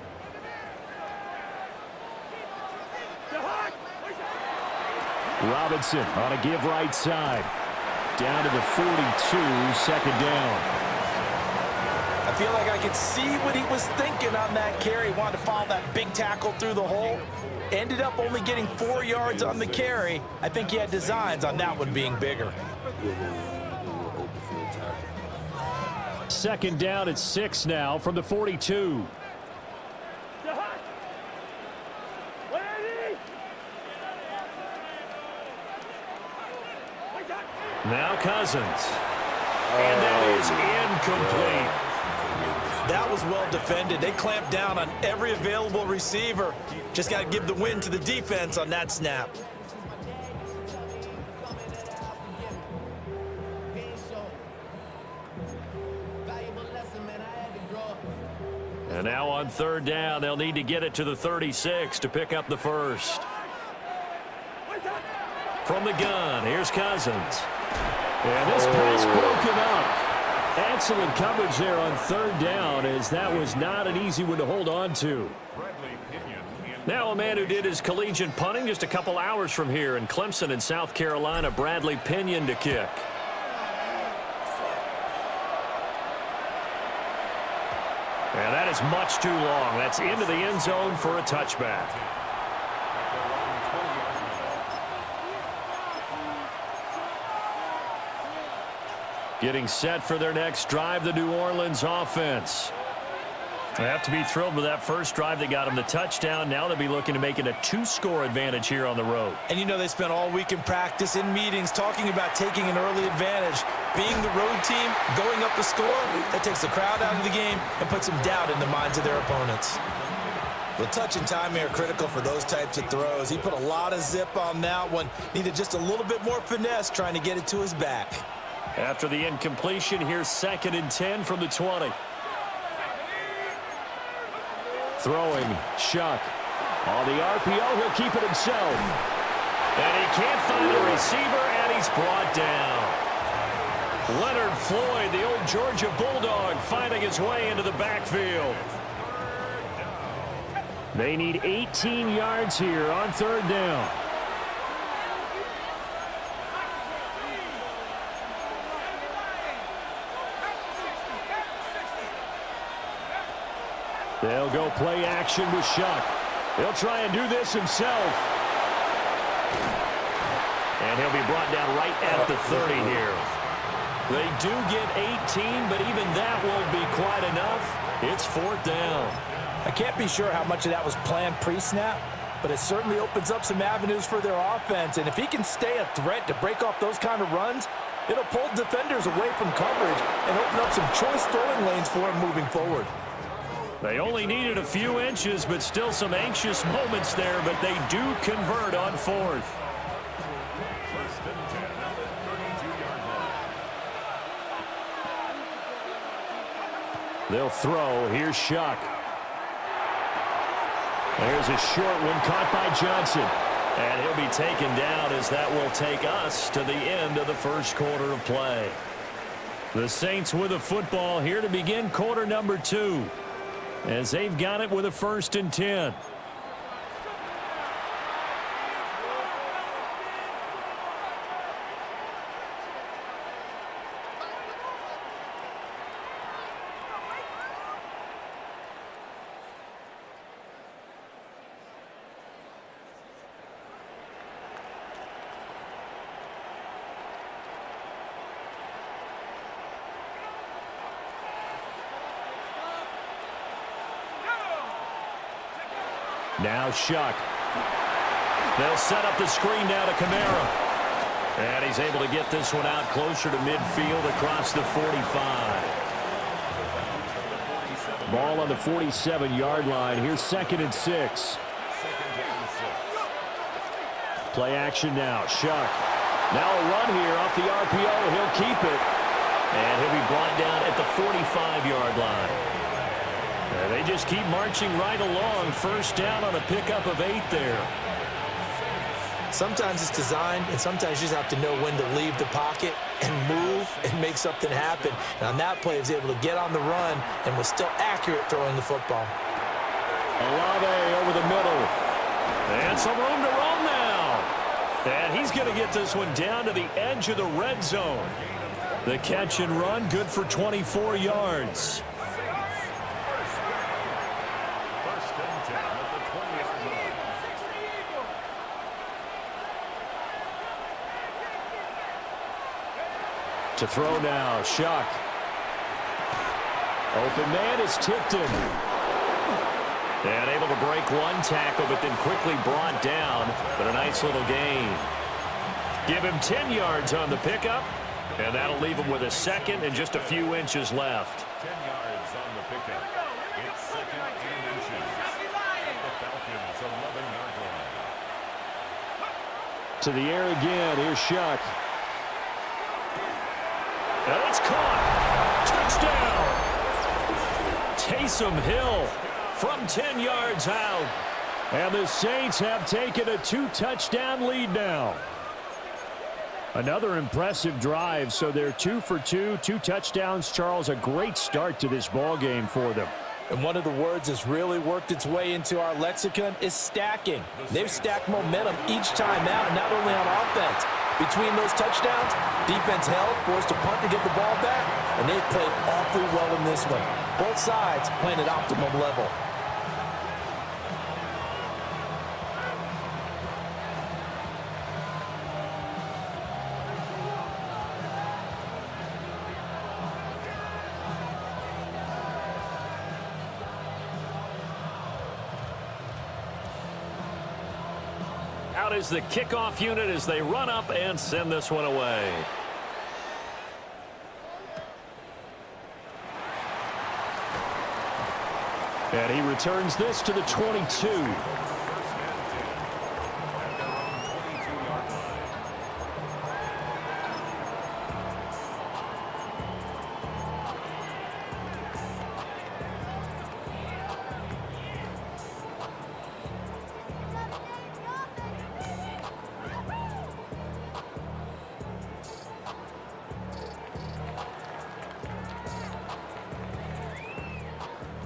Robinson on a give right side. Down to the 42, 2nd down. I feel like I could see what he was thinking on that carry. Wanted to follow that big tackle through the hole. Ended up only getting 4 yards on the carry. I think he had designs on that one being bigger. 2nd down at 6 now from the 42. Now Cousins. And that is incomplete. That was well defended. They clamped down on every available receiver. Just got to give the win to the defense on that snap. And now on 3rd down, they'll need to get it to the 36 to pick up the first. From the gun, here's Cousins. And this pass broken up. Excellent coverage there on 3rd down, as that was not an easy one to hold on to. Now a man who did his collegiate punting just a couple hours from here in Clemson in South Carolina, Bradley Pinion to kick. And that is much too long. That's into the end zone for a touchback. Getting set for their next drive, the New Orleans offense. They have to be thrilled with that first drive that got them the touchdown. Now they'll be looking to make it a 2-score advantage here on the road. And you know they spent all week in practice, in meetings, talking about taking an early advantage. Being the road team, going up the score, that takes the crowd out of the game and puts some doubt in the minds of their opponents. The touch and timing are critical for those types of throws. He put a lot of zip on that one. Needed just a little bit more finesse trying to get it to his back. After the incompletion, here's 2nd and 10 from the 20. Throwing, Shuck. On the RPO, he'll keep it himself. And he can't find a receiver, and he's brought down. Leonard Floyd, the old Georgia Bulldog, finding his way into the backfield. They need 18 yards here on 3rd down. They'll go play action with Shuck. He'll try and do this himself. And he'll be brought down right at the 30 here. They do get 18, but even that won't be quite enough. It's 4th down. I can't be sure how much of that was planned pre-snap, but it certainly opens up some avenues for their offense. And if he can stay a threat to break off those kind of runs, it'll pull defenders away from coverage and open up some choice throwing lanes for him moving forward. They only needed a few inches, but still some anxious moments there, but they do convert on 4th. 1st and 10 at the 32-yard line. They'll throw. Here's Shuck. There's a short one caught by Johnson. And he'll be taken down as that will take us to the end of the first quarter of play. The Saints with a football here to begin quarter number 2. As they've got it with a 1st and 10. Now Shuck. They'll set up the screen now to Kamara. And he's able to get this one out closer to midfield across the 45. Ball on the 47-yard line. Here's 2nd and 6. Play action now. Shuck. Now a run here off the RPO. He'll keep it. And he'll be brought down at the 45-yard line. They just keep marching right along. 1st down on a pickup of 8 there. Sometimes it's designed, and sometimes you just have to know when to leave the pocket and move and make something happen. And on that play, he was able to get on the run and was still accurate throwing the football. Olave over the middle. And some room to roam now. And he's going to get this one down to the edge of the red zone. The catch and run, good for 24 yards. To throw now, Shuck. Open man is Tipton. And able to break one tackle, but then quickly brought down. But a nice little gain. Give him 10 yards on the pickup. And that'll leave him with a 2nd and just a few inches left. 10 yards on the pickup. It's 2nd and inches. The Falcons' 11-yard line. To the air again. Here's Shuck. And it's caught. Touchdown. Taysom Hill from 10 yards out. And the Saints have taken a 2-touchdown lead now. Another impressive drive, so they're 2 for 2, 2 touchdowns. Charles, a great start to this ball game for them. And one of the words that's really worked its way into our lexicon is stacking. They've stacked momentum each time out, and not only on offense. Between those touchdowns, defense held, forced a punt to get the ball back, and they played awfully well in this one. Both sides playing at optimum level. out is the kickoff unit as they run up and send this one away. And he returns this to the 22.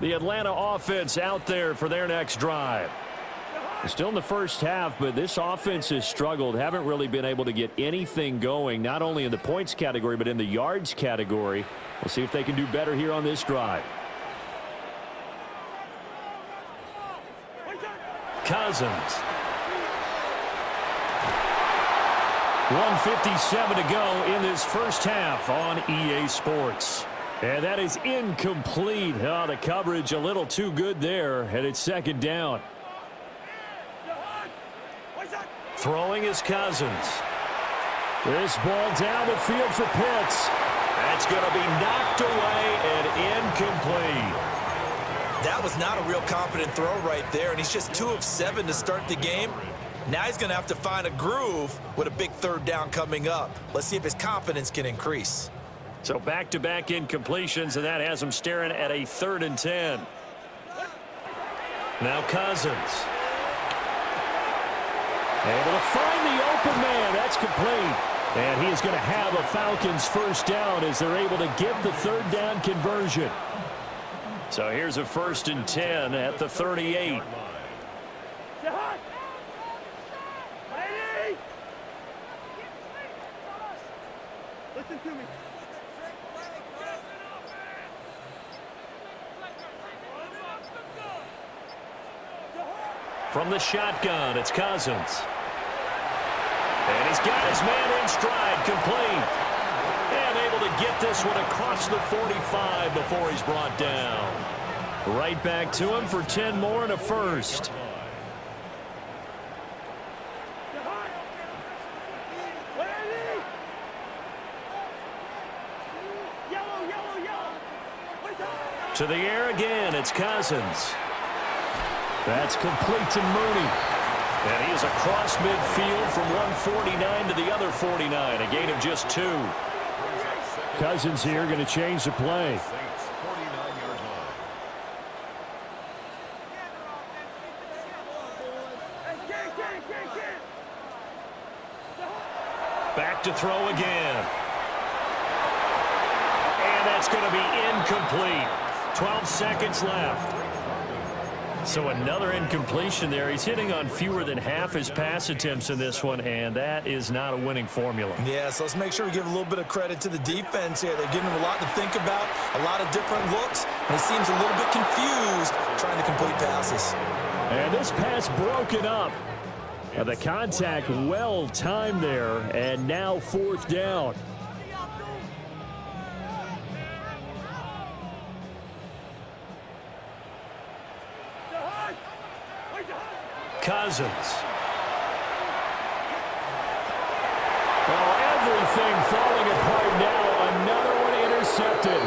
The Atlanta offense out there for their next drive. Still in the first half, but this offense has struggled. Haven't really been able to get anything going, not only in the points category, but in the yards category. We'll see if they can do better here on this drive. Cousins. 1:57 to go in this first half on EA Sports. And that is incomplete. Oh, the coverage a little too good there, and it's second down. Throwing is Cousins. This ball down the field for Pitts. That's going to be knocked away and incomplete. That was not a real confident throw right there, and he's just 2 of 7 to start the game. Now he's going to have to find a groove with a big third down coming up. Let's see if his confidence can increase. So back-to-back incompletions, and that has him staring at a 3rd and 10. Now Cousins. Able to find the open man. That's complete. And he is going to have a Falcons first down as they're able to get the 3rd down conversion. So here's a 1st and 10 at the 38. Listen to me. From the shotgun, it's Cousins. And he's got his man in stride, complete. And able to get this one across the 45 before he's brought down. Right back to him for 10 more and a first. To the air again, it's Cousins. That's complete to Mooney. And he is across midfield from 149 to the other 49, a gain of just 2. Cousins here going to change the play. Back to throw again. And that's going to be incomplete. 12 seconds left. So another incompletion there. He's hitting on fewer than half his pass attempts in this one, and that is not a winning formula. Yeah, so let's make sure we give a little bit of credit to the defense here. They're giving him a lot to think about, a lot of different looks, and he seems a little bit confused trying to complete passes. And this pass broken up. The contact well timed there, and now 4th down. Cousins. Oh, everything falling apart now. Another one intercepted.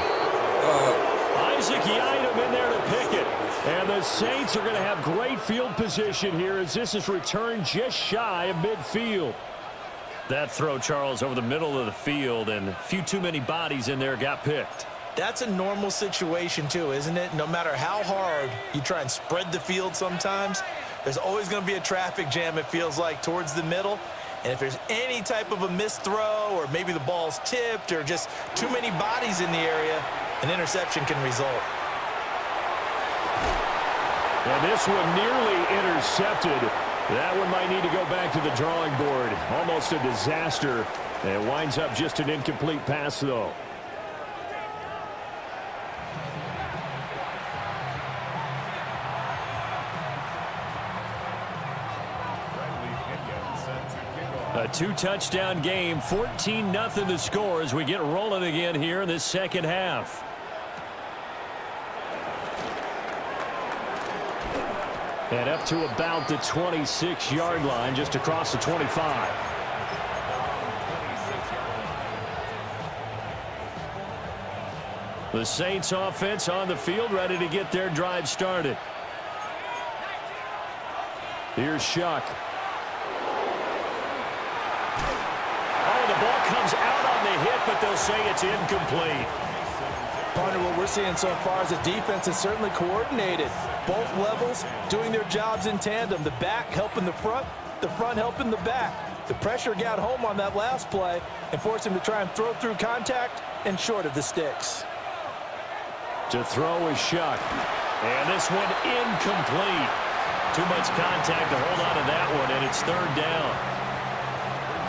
Isaac Yiadom in there to pick it. And the Saints are going to have great field position here as this is returned just shy of midfield. That throw, Charles, over the middle of the field, and a few too many bodies in there got picked. That's a normal situation too, isn't it? No matter how hard you try and spread the field sometimes, there's always going to be a traffic jam, it feels like, towards the middle. And if there's any type of a missed throw or maybe the ball's tipped or just too many bodies in the area, an interception can result. And this one nearly intercepted. That one might need to go back to the drawing board. Almost a disaster. And it winds up just an incomplete pass, though. A 2-touchdown game, 14-0 to score as we get rolling again here in this second half. And up to about the 26-yard line, just across the 25. The Saints offense on the field, ready to get their drive started. Here's Shuck. Oh, the ball comes out on the hit, but they'll say it's incomplete. Partner, what we're seeing so far is the defense is certainly coordinated. Both levels doing their jobs in tandem. The back helping the front helping the back. The pressure got home on that last play and forced him to try and throw through contact and short of the sticks. To throw is Shuck. And this one incomplete. Too much contact to hold on to that one, and it's third down.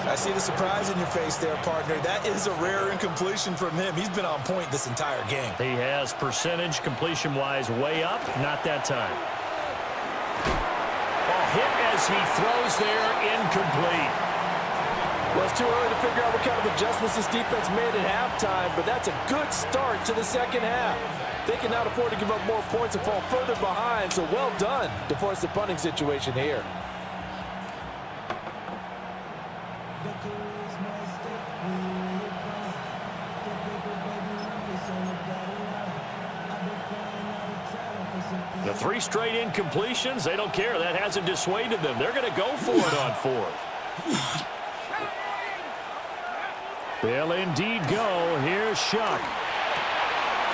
I see the surprise in your face there, partner. That is a rare incompletion from him. He's been on point this entire game. He has percentage completion-wise way up. Not that time. Ball hit as he throws there, incomplete. Well, it's too early to figure out what kind of adjustments this defense made at halftime, but that's a good start to the second half. They can now afford to give up more points and fall further behind, so well done to force the punting situation here. The 3 straight incompletions, they don't care. That hasn't dissuaded them. They're going to go for it on 4th. They'll indeed go. Here's Shuck.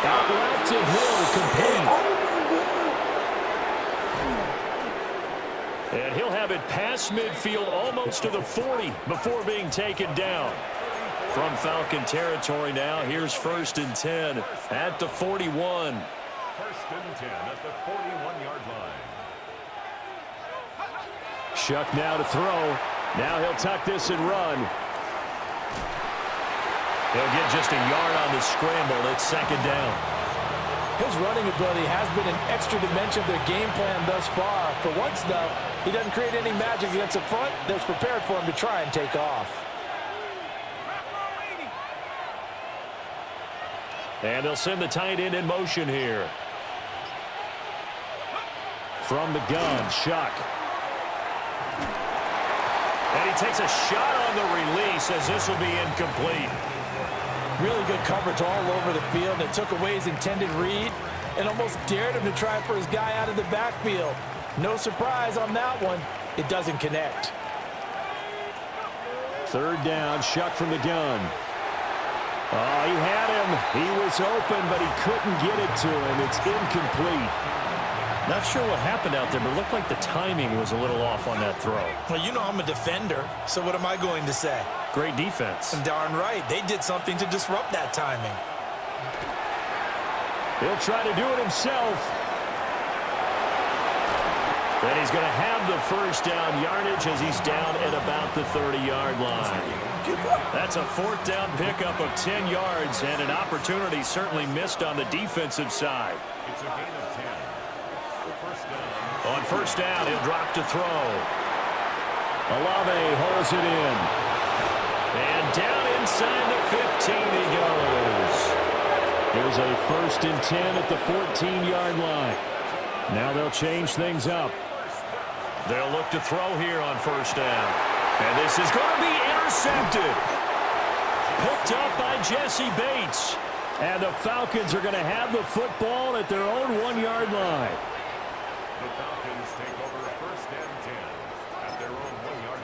Out left to Hill, complete. And he'll have it past midfield almost to the 40 before being taken down. From Falcon territory now, here's 1st and 10 at the 41. 1st and 10 at the 41-yard line. Shuck now to throw. Now he'll tuck this and run. He'll get just a yard on the scramble. It's 2nd down. His running ability has been an extra dimension of their game plan thus far. For once, though, he doesn't create any magic against the front that's prepared for him to try and take off. And they'll send the tight end in motion here. From the gun, Shuck. And he takes a shot on the release as this will be incomplete. Really good coverage all over the field. It took away his intended read and almost dared him to try for his guy out of the backfield. No surprise on that one. It doesn't connect. 3rd down, Shuck from the gun. Oh, he had him. He was open, but he couldn't get it to him. It's incomplete. Not sure what happened out there, but it looked like the timing was a little off on that throw. Well, you know I'm a defender, so what am I going to say? Great defense. Darn right. They did something to disrupt that timing. He'll try to do it himself. And he's going to have the 1st down yardage as he's down at about the 30-yard line. That's a 4th down pickup of 10 yards and an opportunity certainly missed on the defensive side. It's a gain of 10. On 1st down, he'll drop to throw. Olave holds it in. And down inside the 15 he goes. Here's a 1st and 10 at the 14-yard line. Now they'll change things up. They'll look to throw here on 1st down. And this is going to be intercepted. Picked up by Jesse Bates. And the Falcons are going to have the football at their own 1-yard line. The Falcons take over 1st and 10 at their own 1-yard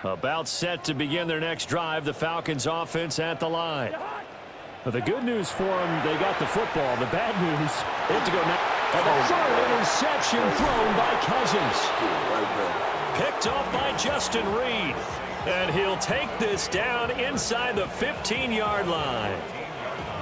line. About set to begin their next drive, the Falcons offense at the line. But the good news for them, they got the football. The bad news, they have to go now. And the 3rd interception thrown by Cousins. Picked up by Justin Reed. And he'll take this down inside the 15-yard line.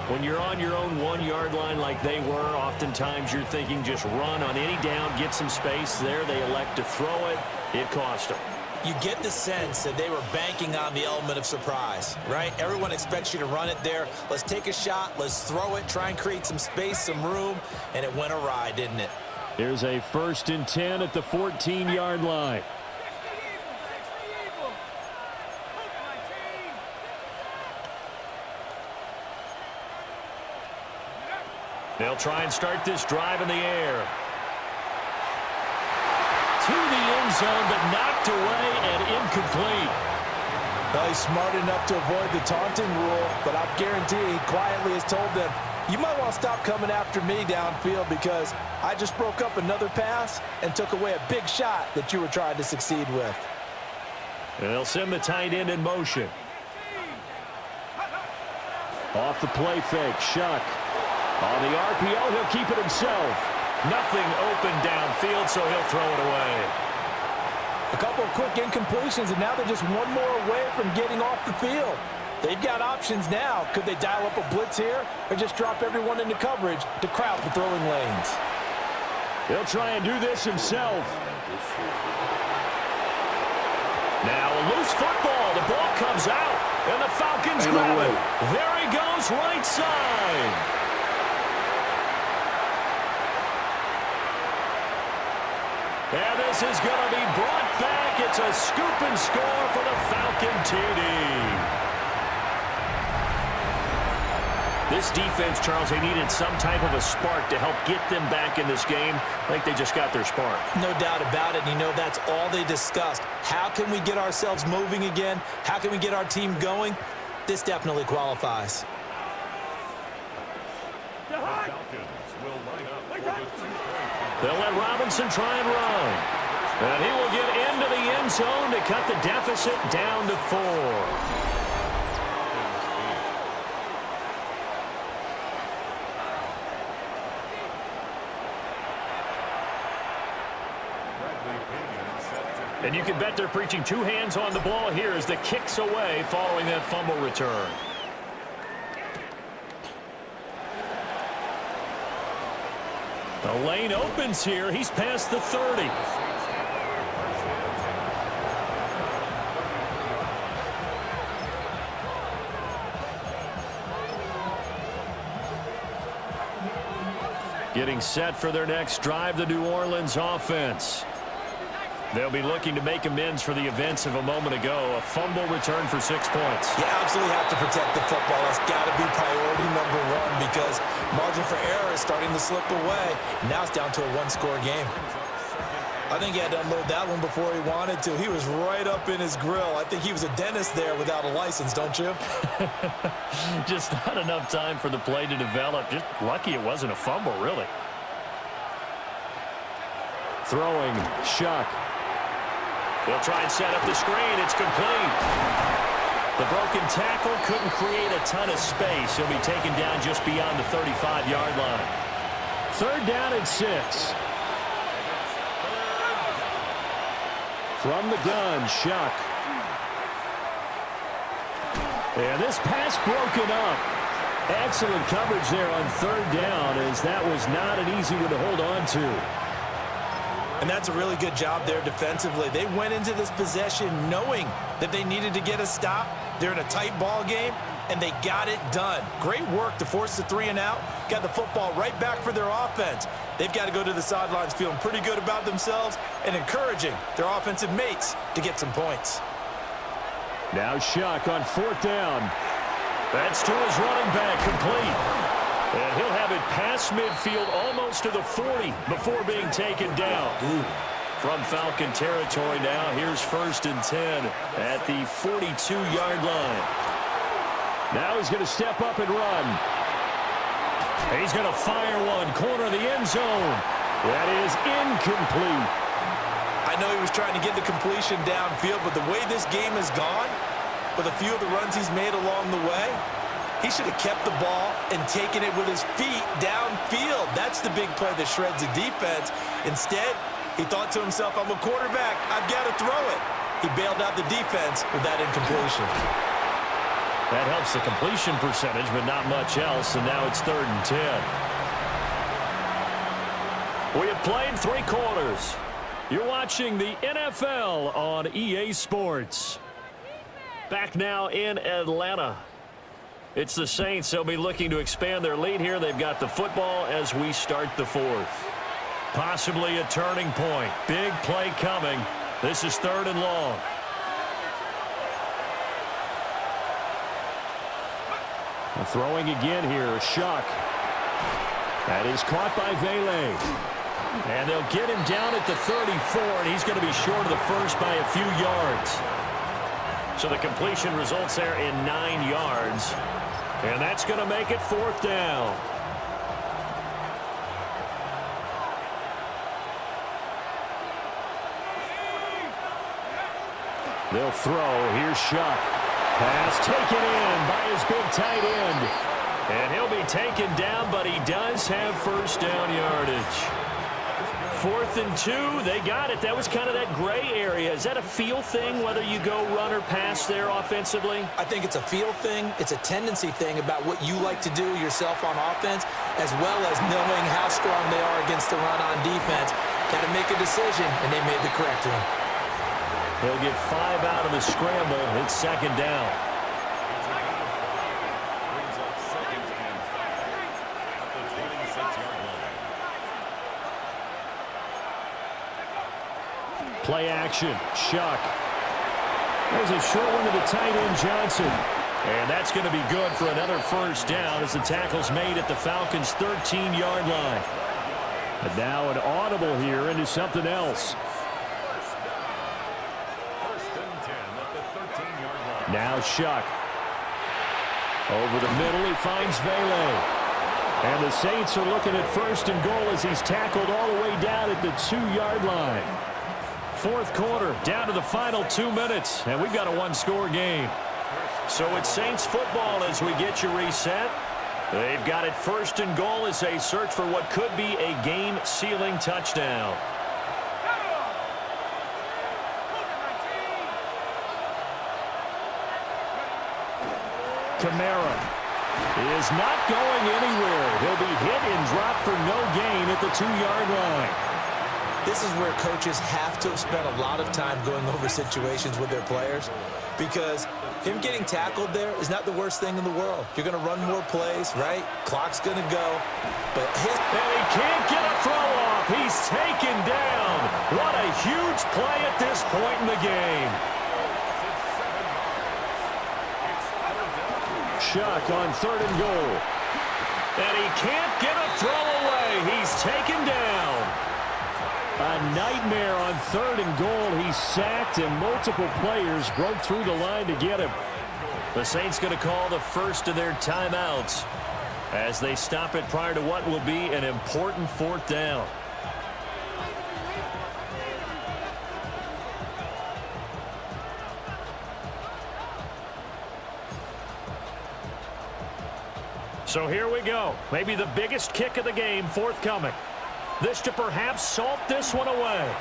When you're on your own 1-yard line like they were, oftentimes you're thinking just run on any down, get some space. There they elect to throw it. It cost them. You get the sense that they were banking on the element of surprise, right? Everyone expects you to run it there. Let's take a shot. Let's throw it. Try and create some space, some room. And it went awry, didn't it? Here's a 1st and 10 at the 14-yard line. They'll try and start this drive in the air. To the end zone, but knocked away and incomplete. Well, he's smart enough to avoid the taunting rule, but I guarantee he quietly has told them, you might want to stop coming after me downfield because I just broke up another pass and took away a big shot that you were trying to succeed with. And they'll send the tight end in motion. Off the play fake, Shuck. On the RPO, he'll keep it himself. Nothing open downfield, so he'll throw it away. A couple of quick incompletions, and now they're just one more away from getting off the field. They've got options now. Could they dial up a blitz here or just drop everyone into coverage to crowd the throwing lanes? He'll try and do this himself. Now a loose football. The ball comes out, and the Falcons grab it. There he goes, right side. And this is going to be brought back. It's a scoop and score for the Falcon TD. This defense, Charles, they needed some type of a spark to help get them back in this game. I think they just got their spark. No doubt about it. You know, that's all they discussed. How can we get ourselves moving again? How can we get our team going? This definitely qualifies. The Falcons will line up for the 2-point. They'll let Robinson try and run. And he will get into the end zone to cut the deficit down to 4. And you can bet they're preaching two hands on the ball here as the kick's away following that fumble return. The lane opens here. He's past the 30. Getting set for their next drive, the New Orleans offense. They'll be looking to make amends for the events of a moment ago. A fumble return for 6 points. You absolutely have to protect the football. That's got to be priority number one because margin for error is starting to slip away. Now it's down to a one-score game. I think he had to unload that one before he wanted to. He was right up in his grill. I think he was a dentist there without a license, don't you? Just not enough time for the play to develop. Just lucky it wasn't a fumble, really. Throwing, Shuck. They'll try and set up the screen. It's complete. The broken tackle couldn't create a ton of space. He'll be taken down just beyond the 35-yard line. 3rd down and 6. From the gun, Shuck. And this pass broken up. Excellent coverage there on 3rd down as that was not an easy one to hold on to. And that's a really good job there defensively. They went into this possession knowing that they needed to get a stop. They're in a tight ball game, and they got it done. Great work to force the 3 and out. Got the football right back for their offense. They've got to go to the sidelines feeling pretty good about themselves and encouraging their offensive mates to get some points. Now Shuck on 4th down. That's to his running back, complete. And he'll have it past midfield almost to the 40 before being taken down. From Falcon territory now, here's 1st and 10 at the 42-yard line. Now he's going to step up and run. He's going to fire one, corner of the end zone. That is incomplete. I know he was trying to get the completion downfield, but the way this game has gone, with a few of the runs he's made along the way, he should have kept the ball and taken it with his feet downfield. That's the big play that shreds the defense. Instead, he thought to himself, I'm a quarterback. I've got to throw it. He bailed out the defense with that incompletion. That helps the completion percentage, but not much else, and now it's 3rd and 10. We have played 3 quarters. You're watching the NFL on EA Sports. Back now in Atlanta. It's the Saints. They'll be looking to expand their lead here. They've got the football as we start the 4th. Possibly a turning point. Big play coming. This is 3rd and long. Throwing again here, Shuck. That is caught by Faylon. And they'll get him down at the 34, and he's going to be short of the first by a few yards. So the completion results there in 9 yards. And that's going to make it 4th down. They'll throw. Here's Shuck. Pass taken in by his big tight end. And he'll be taken down, but he does have first down yardage. 4th and 2. They got it. That was kind of that gray area. Is that a feel thing, whether you go run or pass there offensively? I think it's a feel thing. It's a tendency thing about what you like to do yourself on offense, as well as knowing how strong they are against the run on defense. Got to make a decision, and they made the correct one. He'll get 5 out of the scramble. It's 2nd down. Brings up 2nd and 5 at the 26-yard line. Play action. Shuck. There's a short one to the tight end, Johnson. And that's going to be good for another first down as the tackle's made at the Falcons' 13-yard line. And now an audible here into something else. Now Shuck. Over the middle, he finds Faylon. And the Saints are looking at 1st and goal as he's tackled all the way down at the 2-yard line. 4th quarter, down to the final 2 minutes, and we've got a 1-score game. So it's Saints football as we get you reset. They've got it 1st and goal as they search for what could be a game-sealing touchdown. Kamara is not going anywhere. He'll be hit and dropped for no gain at the 2-yard line. This is where coaches have to have spent a lot of time going over situations with their players, because him getting tackled there is not the worst thing in the world. You're going to run more plays, right? Clock's going to go. But and he can't get a throw off. He's taken down. What a huge play at this point in the game. Shuck on 3rd and goal. And he can't get a throw away. He's taken down. A nightmare on 3rd and goal. He's sacked, and multiple players broke through the line to get him. The Saints going to call the first of their timeouts as they stop it prior to what will be an important 4th down. So here we go. Maybe the biggest kick of the game forthcoming. This to perhaps salt this one away.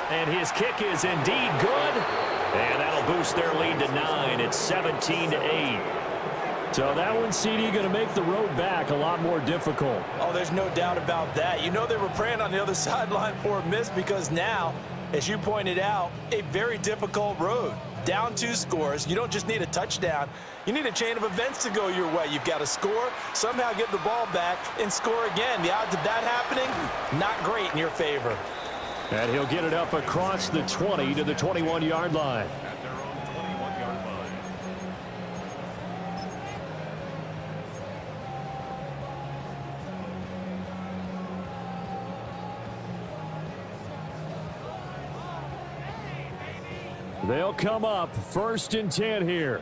And his kick is indeed good. And that'll boost their lead to 9. It's 17-8. So that one, CD, going to make the road back a lot more difficult. Oh, there's no doubt about that. You know they were praying on the other sideline for a miss, because now, as you pointed out, a very difficult road. Down 2 scores. You don't just need a touchdown. You need a chain of events to go your way. You've got to score, somehow get the ball back, and score again. The odds of that happening, not great in your favor. And he'll get it up across the 20 to the 21-yard line. At their own 21-yard line. They'll come up 1st and 10 here.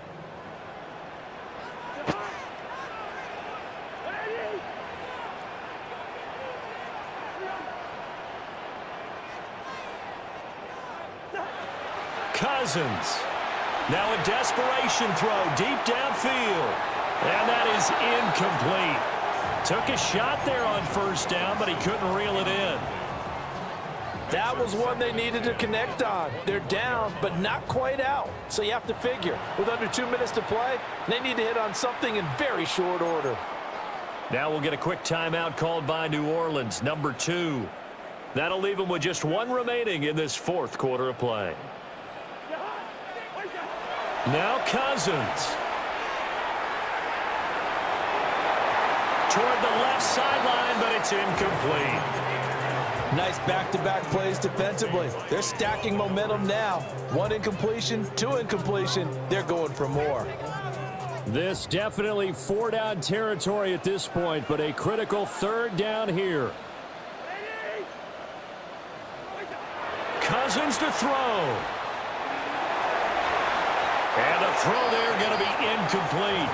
Cousins. Now a desperation throw deep downfield. And that is incomplete. Took a shot there on 1st down, but he couldn't reel it in. That was one they needed to connect on. They're down, but not quite out. So you have to figure, with under 2 minutes to play, they need to hit on something in very short order. Now we'll get a quick timeout called by New Orleans, number 2. That'll leave them with just 1 remaining in this 4th quarter of play. Now Cousins. Toward the left sideline, but it's incomplete. Nice back-to-back plays defensively. They're stacking momentum now. 1 incompletion, 2 incompletion. They're going for more. This definitely 4-down territory at this point, but a critical 3rd down here. Cousins to throw. And the throw there going to be incomplete.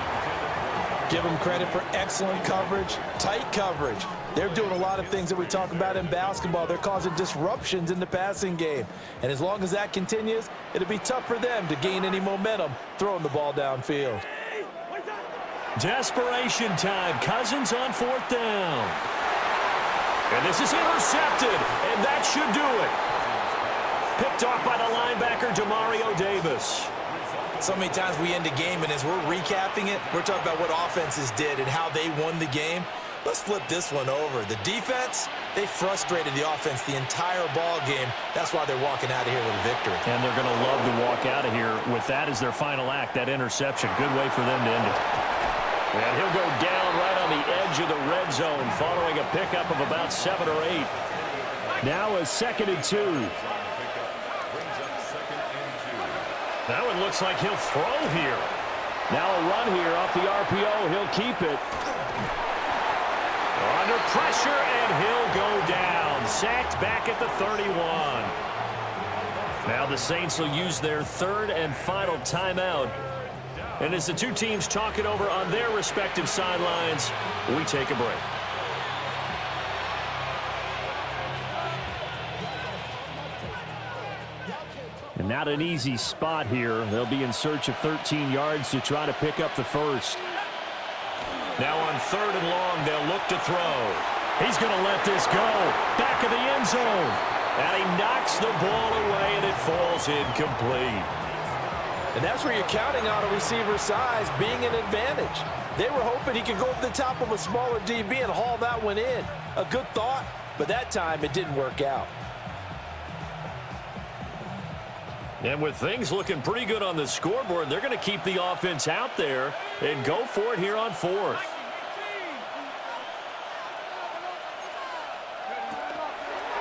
Give them credit for excellent coverage, tight coverage. They're doing a lot of things that we talk about in basketball. They're causing disruptions in the passing game. And as long as that continues, it'll be tough for them to gain any momentum throwing the ball downfield. Desperation time. Cousins on 4th down. And this is intercepted, and that should do it. Picked off by the linebacker, Demario Davis. So many times we end a game, and as we're recapping it, we're talking about what offenses did and how they won the game. Let's flip this one over. The defense, they frustrated the offense the entire ball game. That's why they're walking out of here with a victory. And they're going to love to walk out of here with that as their final act, that interception. Good way for them to end it. And he'll go down right on the edge of the red zone following a pickup of about 7 or 8. Now a 2nd and 2. Now it looks like he'll throw here. Now a run here off the RPO. He'll keep it. Under pressure, and he'll go down. Sacked back at the 31. Now the Saints will use their 3rd and final timeout. And as the two teams talk it over on their respective sidelines, we take a break. And not an easy spot here. They'll be in search of 13 yards to try to pick up the first. Now on 3rd and long, they'll look to throw. He's going to let this go. Back of the end zone. And he knocks the ball away, and it falls incomplete. And that's where you're counting on a receiver's size being an advantage. They were hoping he could go up the top of a smaller DB and haul that one in. A good thought, but that time it didn't work out. And with things looking pretty good on the scoreboard, they're going to keep the offense out there and go for it here on 4th.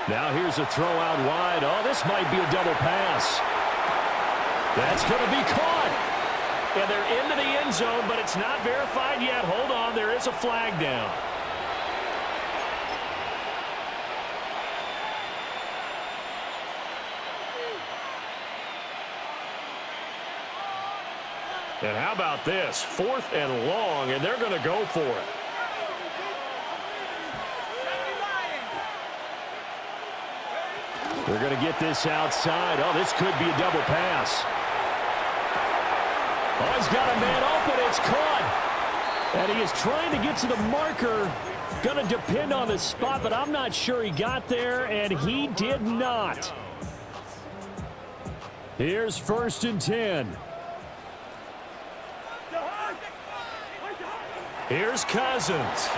Now here's a throw out wide. Oh, this might be a double pass. That's going to be caught. And they're into the end zone, but it's not verified yet. Hold on, there is a flag down. And how about this? 4th and long, and they're going to go for it. They're going to get this outside. Oh, this could be a double pass. Oh, he's got a man open. It's caught. And he is trying to get to the marker. Going to depend on the spot, but I'm not sure he got there, and he did not. Here's 1st and 10. Here's Cousins.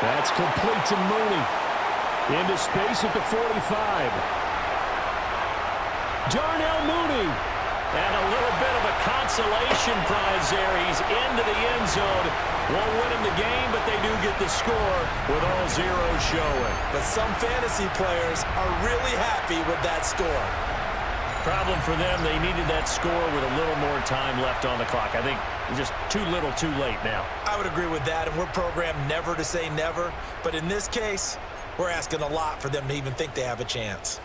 That's complete to Mooney. Into space at the 45. Darnell Mooney. And a little bit of a consolation prize there. He's into the end zone. Won't win him the game, but they do get the score with all zeros showing. But some fantasy players are really happy with that score. Problem for them, they needed that score with a little more time left on the clock. I think just too little, too late now. I would agree with that, and we're programmed never to say never. But in this case, we're asking a lot for them to even think they have a chance.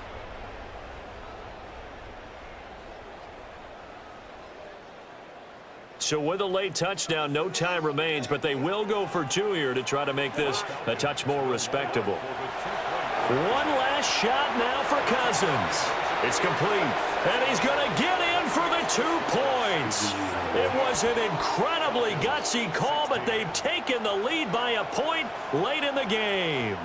So with a late touchdown, no time remains, but they will go for 2 here to try to make this a touch more respectable. One last shot now for Cousins. It's complete, and he's going to get in for the 2 points. It was an incredibly gutsy call, but they've taken the lead by a point late in the game.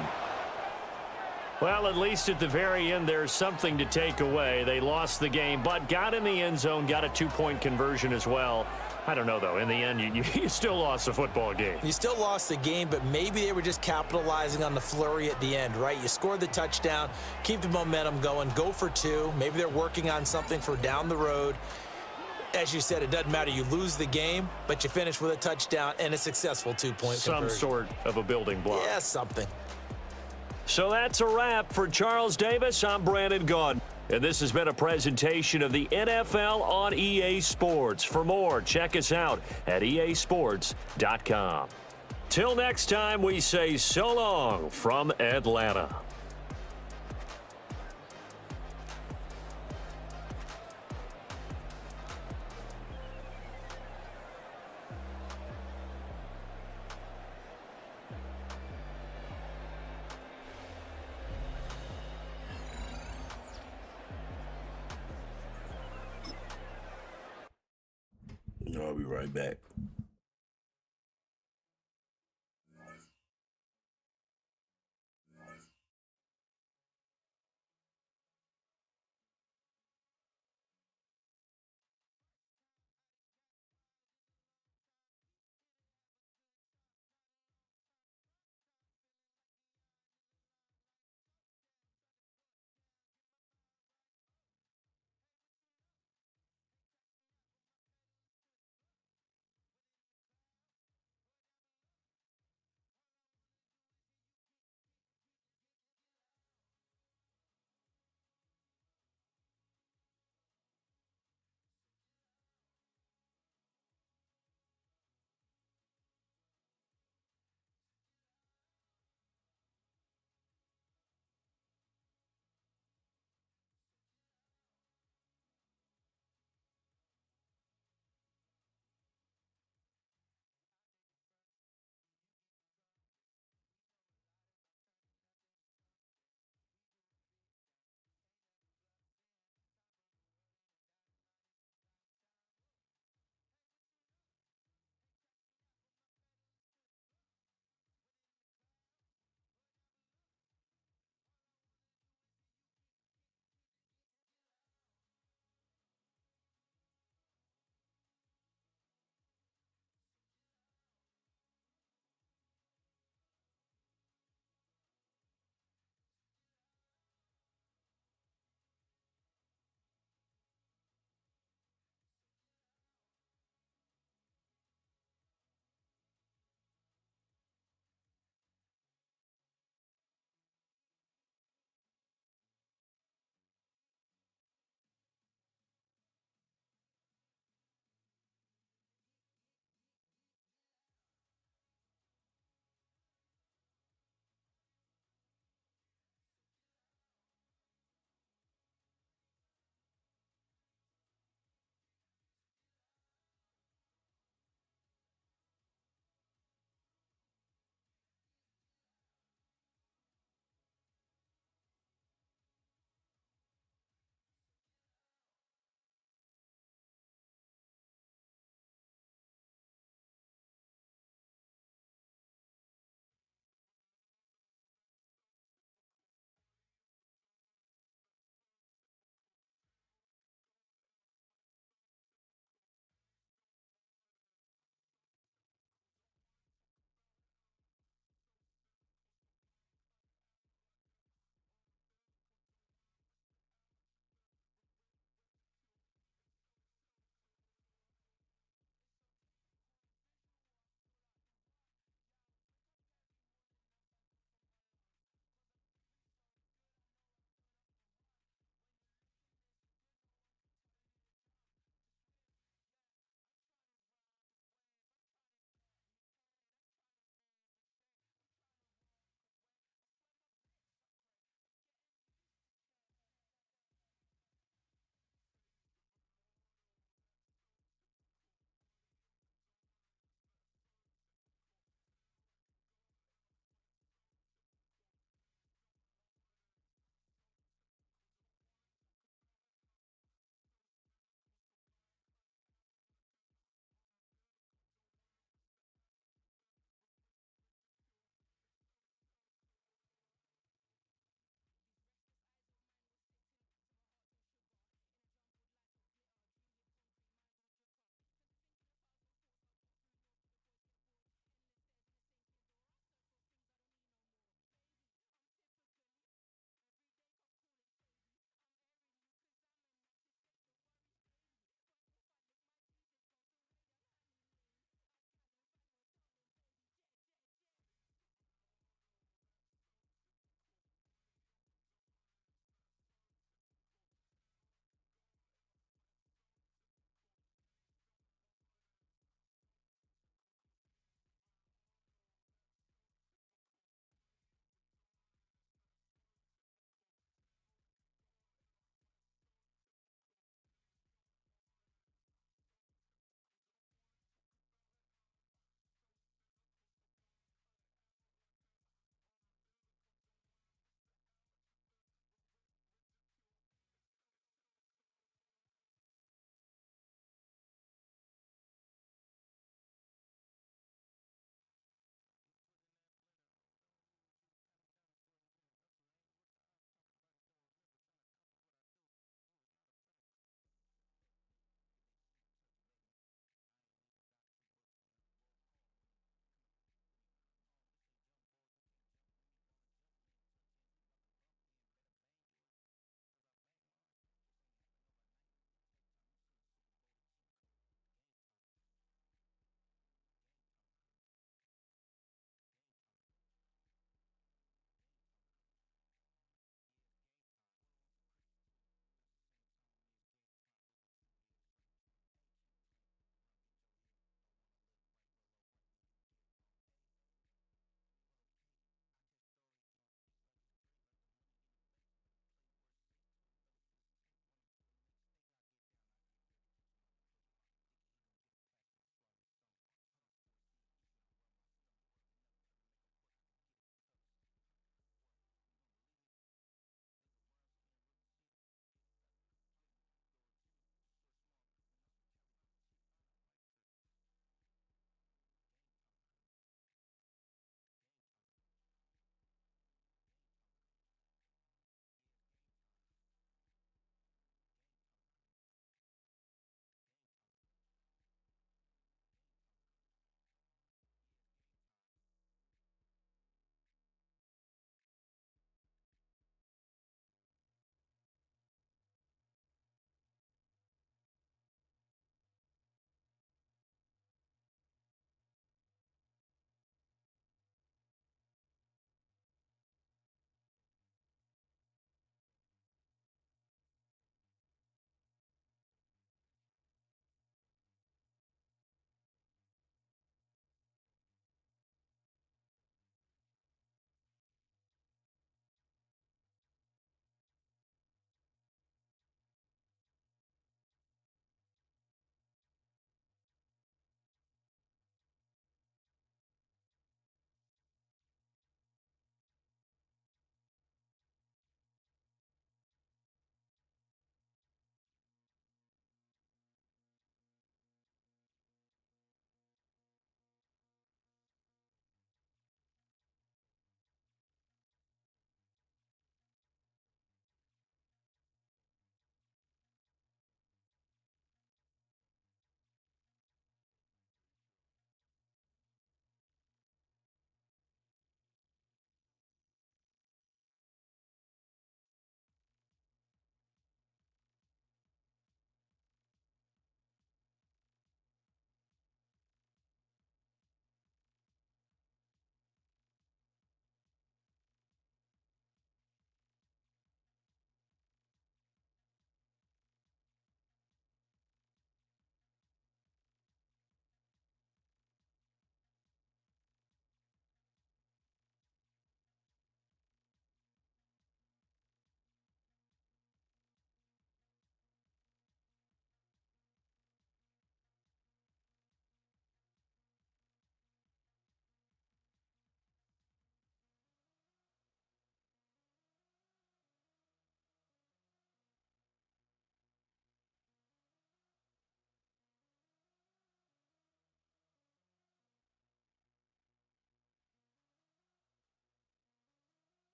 Well, at least at the very end, there's something to take away. They lost the game, but got in the end zone, got a 2-point conversion as well. I don't know, though. In the end, you still lost the football game. You still lost the game, but maybe they were just capitalizing on the flurry at the end, right? You scored the touchdown, keep the momentum going, go for 2. Maybe they're working on something for down the road. As you said, it doesn't matter. You lose the game, but you finish with a touchdown and a successful 2-point conversion. Some sort of a building block. Yeah, something. So that's a wrap for Charles Davis. I'm Brandon Gaudin. And this has been a presentation of the NFL on EA Sports. For more, check us out at easports.com. Till next time, we say so long from Atlanta. I'll be right back.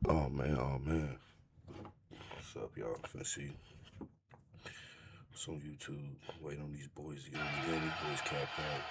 Oh man. What's up, y'all? Finna see. It's on YouTube. Waiting on these boys to get in the game. These boys capped out.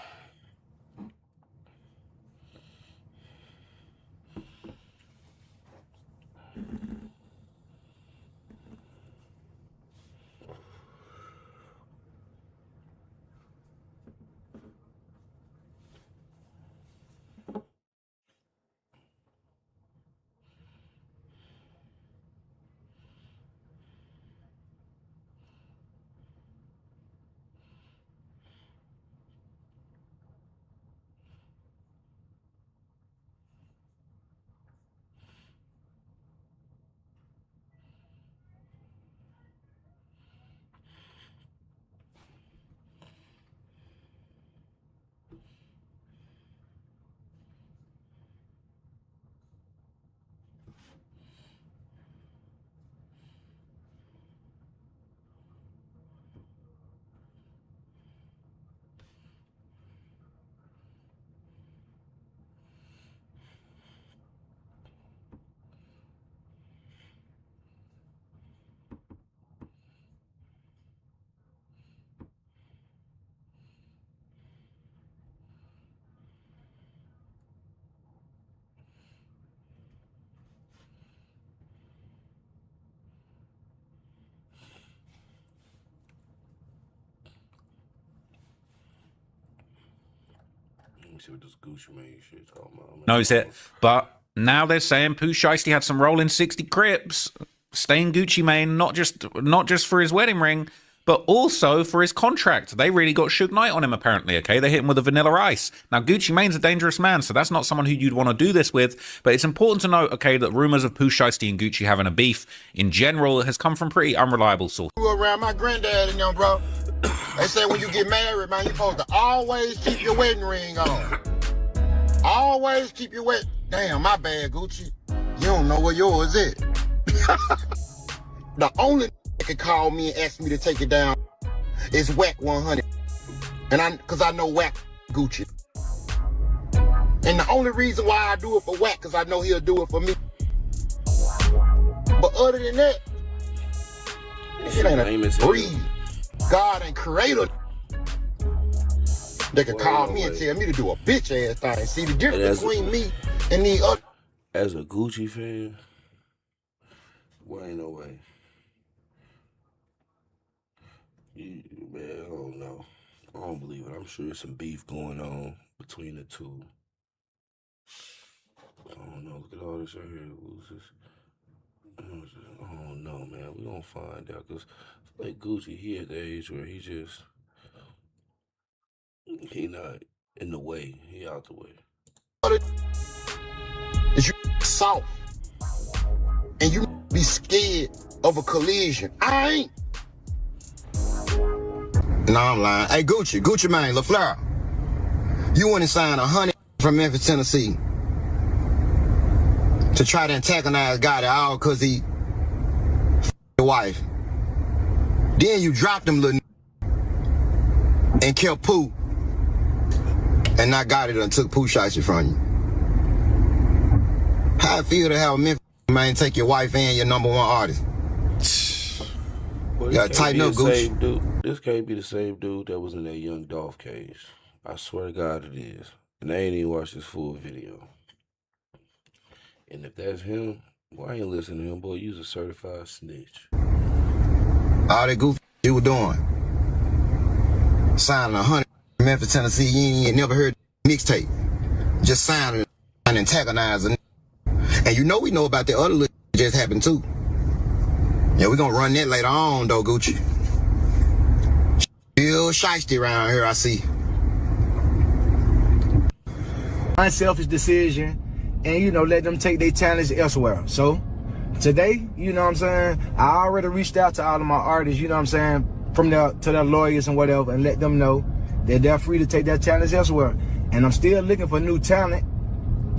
Let me see what this Gucci Mane shit talking about. Knows it. But now they're saying Pooh Shiesty had some rolling 60 crips. Staying Gucci Mane, not just for his wedding ring, but also for his contract. They really got Suge Knight on him, apparently, okay? They hit him with a vanilla ice. Now, Gucci Mane's a dangerous man, so that's not someone who you'd want to do this with, but it's important to note, okay, that rumors of Pooh Shiesty and Gucci having a beef in general has come from pretty unreliable sources. Around my granddad and them, bro. They say when you get married, man, you're supposed to always keep your wedding ring on. Always keep your wedding. Damn, my bad, Gucci. You don't know where yours is. The only that can call me and ask me to take it down is Whack 100. Cause I know Whack Gucci. And the only reason why I do it for Whack, cause I know he'll do it for me. But other than that, it ain't a breed. God and creator. They can call me and tell me to do a bitch ass thing. See the difference between me and the other. As a Gucci fan, why ain't no way? Man, I don't know. I don't believe it. I'm sure there's some beef going on between the two. I don't know. Look at all this right here. Who's this? I don't know, man. We gonna find out, because like Gucci, he at the age where he not in the way. He out the way. Is you soft and you be scared of a collision. I ain't. No, I'm lying. Hey, Gucci Mane, LaFleur. You went and signed 100 from Memphis, Tennessee to try to antagonize God all because he your wife. Then you dropped him little and killed Pooh and not got it and took Pooh Shiesty from you. How I feel to have a Memphis man take your wife and your number one artist? Well, you gotta tighten up, Gucci. This can't be the same dude that was in that Young Dolph case. I swear to God it is. And I ain't even watched this full video. And if that's him, well, I ain't listening to him, boy. You's a certified snitch. All that goofy you were doing. Signing 100 Memphis, Tennessee, you ain't never heard mixtape. Just signing and antagonizing. And you know we know about the other little just happened too. Yeah, we gonna run that later on though, Gucci. Real shiesty around here, I see. Unselfish decision, and you know, let them take their talents elsewhere. So today, you know what I'm saying, I already reached out to all of my artists, you know what I'm saying, from to their lawyers and whatever, and let them know that they're free to take their talents elsewhere. And I'm still looking for new talent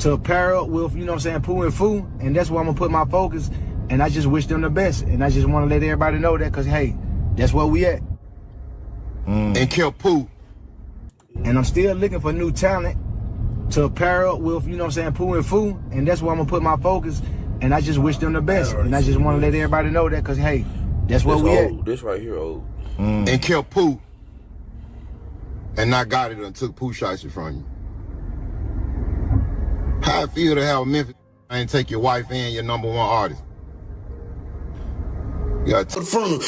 to pair up with, you know what I'm saying, Pooh and Foo, and that's where I'm gonna put my focus. And I just wish them the best, and I just want to let everybody know that, because hey, that's where we at. And kill Pooh. And I'm still looking for new talent to pair up with, you know what I'm saying, Pooh and Foo, and that's where I'm gonna put my focus. And I just wish them the best. And I just want to let everybody know that, because, hey, that's what we old. This right here old. And killed Pooh and not got it and took Pooh Shiesty from you. How I feel to have Memphis and take your wife and your #1 artist.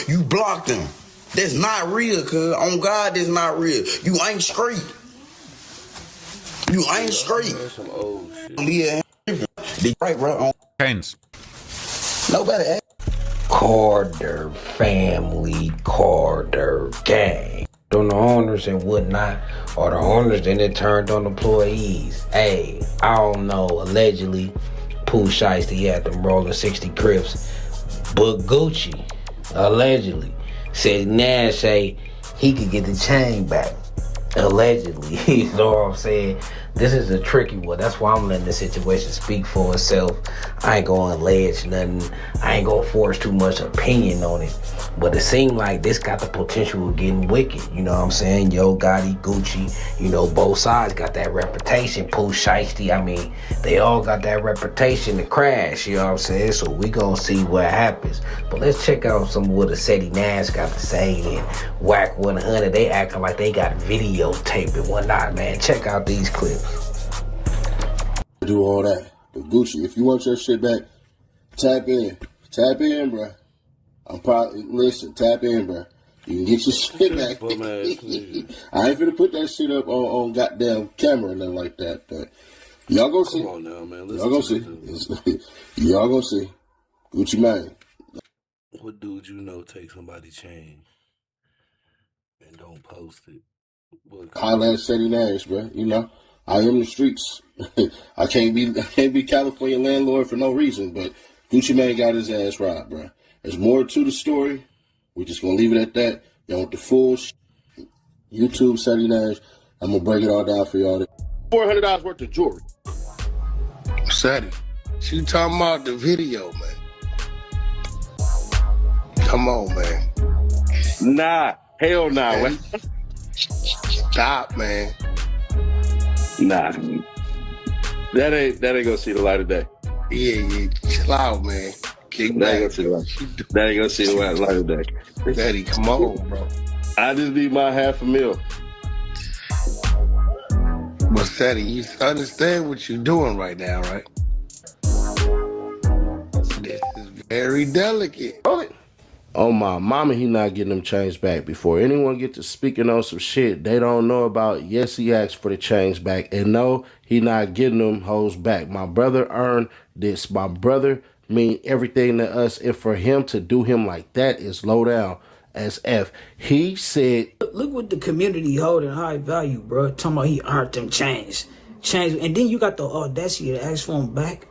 You blocked them. That's not real, cuz. On God, that's not real. You ain't straight. You ain't straight. That's some old shit. Yeah. Right, bro. Canes. Nobody. Carter family, Carter gang. On the owners and whatnot, or the owners then it turned on employees. Hey, I don't know, allegedly, Pooh Shiesty had them rolling 60 Crips, but Gucci, allegedly, said Nash say he could get the chain back. Allegedly, you know what I'm saying? This is a tricky one. That's why I'm letting the situation speak for itself. I ain't gonna allege nothing. I ain't gonna force too much opinion on it. But it seemed like this got the potential of getting wicked. You know what I'm saying? Yo Gotti, Gucci, you know, both sides got that reputation. Pooh Shiesty, I mean, they all got that reputation to crash. You know what I'm saying? So we gonna see what happens. But let's check out some of what Seti Nash got to say. And Whack 100, they acting like they got videotape and whatnot, man. Check out these clips. Do all that. But Gucci, if you want your shit back, tap in. Tap in, bruh. Listen, tap in, bruh. You can get your shit back. I ain't finna put that shit up on goddamn camera or nothing like that, but y'all gonna see. Come on now, man. Y'all gonna see. Y'all gonna see. Gucci Mane. What dude you know take somebody's chain and don't post it? Holla at Seti Nash, bruh. You know, I am the streets. I can't be California landlord for no reason, but Gucci Mane got his ass robbed, bruh. There's more to the story. We're just gonna leave it at that. Y'all want the full YouTube Seti Nash. I'm gonna break it all down for y'all. $400 worth of jewelry. Seti, you talking about the video, man? Come on, man. Nah, hell nah. Man. Stop, man. Nah, that ain't gonna see the light of day. Yeah, chill out, man. That ain't gonna see the light of day. Daddy, come on, bro. I just need my $500,000. But Seti, you understand what you're doing right now, right? This is very delicate. Oh my mama, he not getting them chains back. Before anyone get to speaking on some shit they don't know about, yes, he asked for the chains back. And no, he not getting them hoes back. My brother earned this. My brother mean everything to us. And for him to do him like that is low down as F. He said, look what the community hold in high value, bro. Talking about he earned them chains. And then you got the audacity to ask for them back.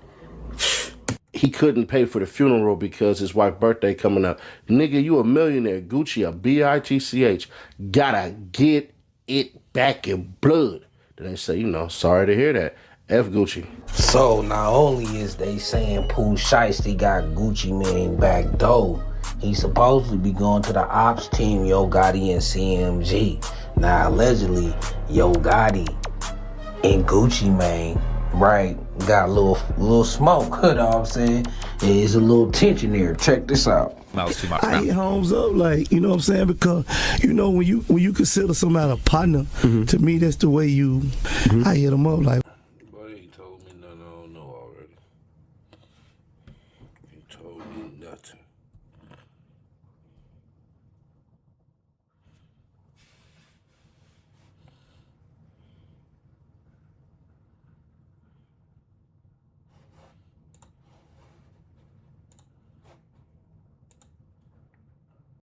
he couldn't pay for the funeral because his wife's birthday coming up. Nigga, you a millionaire. Gucci, a B-I-T-C-H. Gotta get it back in blood. Then they say, sorry to hear that. F Gucci. So not only is they saying Pooh Shiesty got Gucci Mane back though, he supposedly be going to the ops team, Yo Gotti and CMG. Now allegedly, Yo Gotti and Gucci Mane, right, got a little smoke, you know what I'm saying? There's a little tension there. Check this out. That was too much. I hit Holmes up, like, you know what I'm saying? Because, when you consider somebody a partner, to me, that's the way I hit him up, like. Boy, he told me nothing I don't know already. He told me nothing.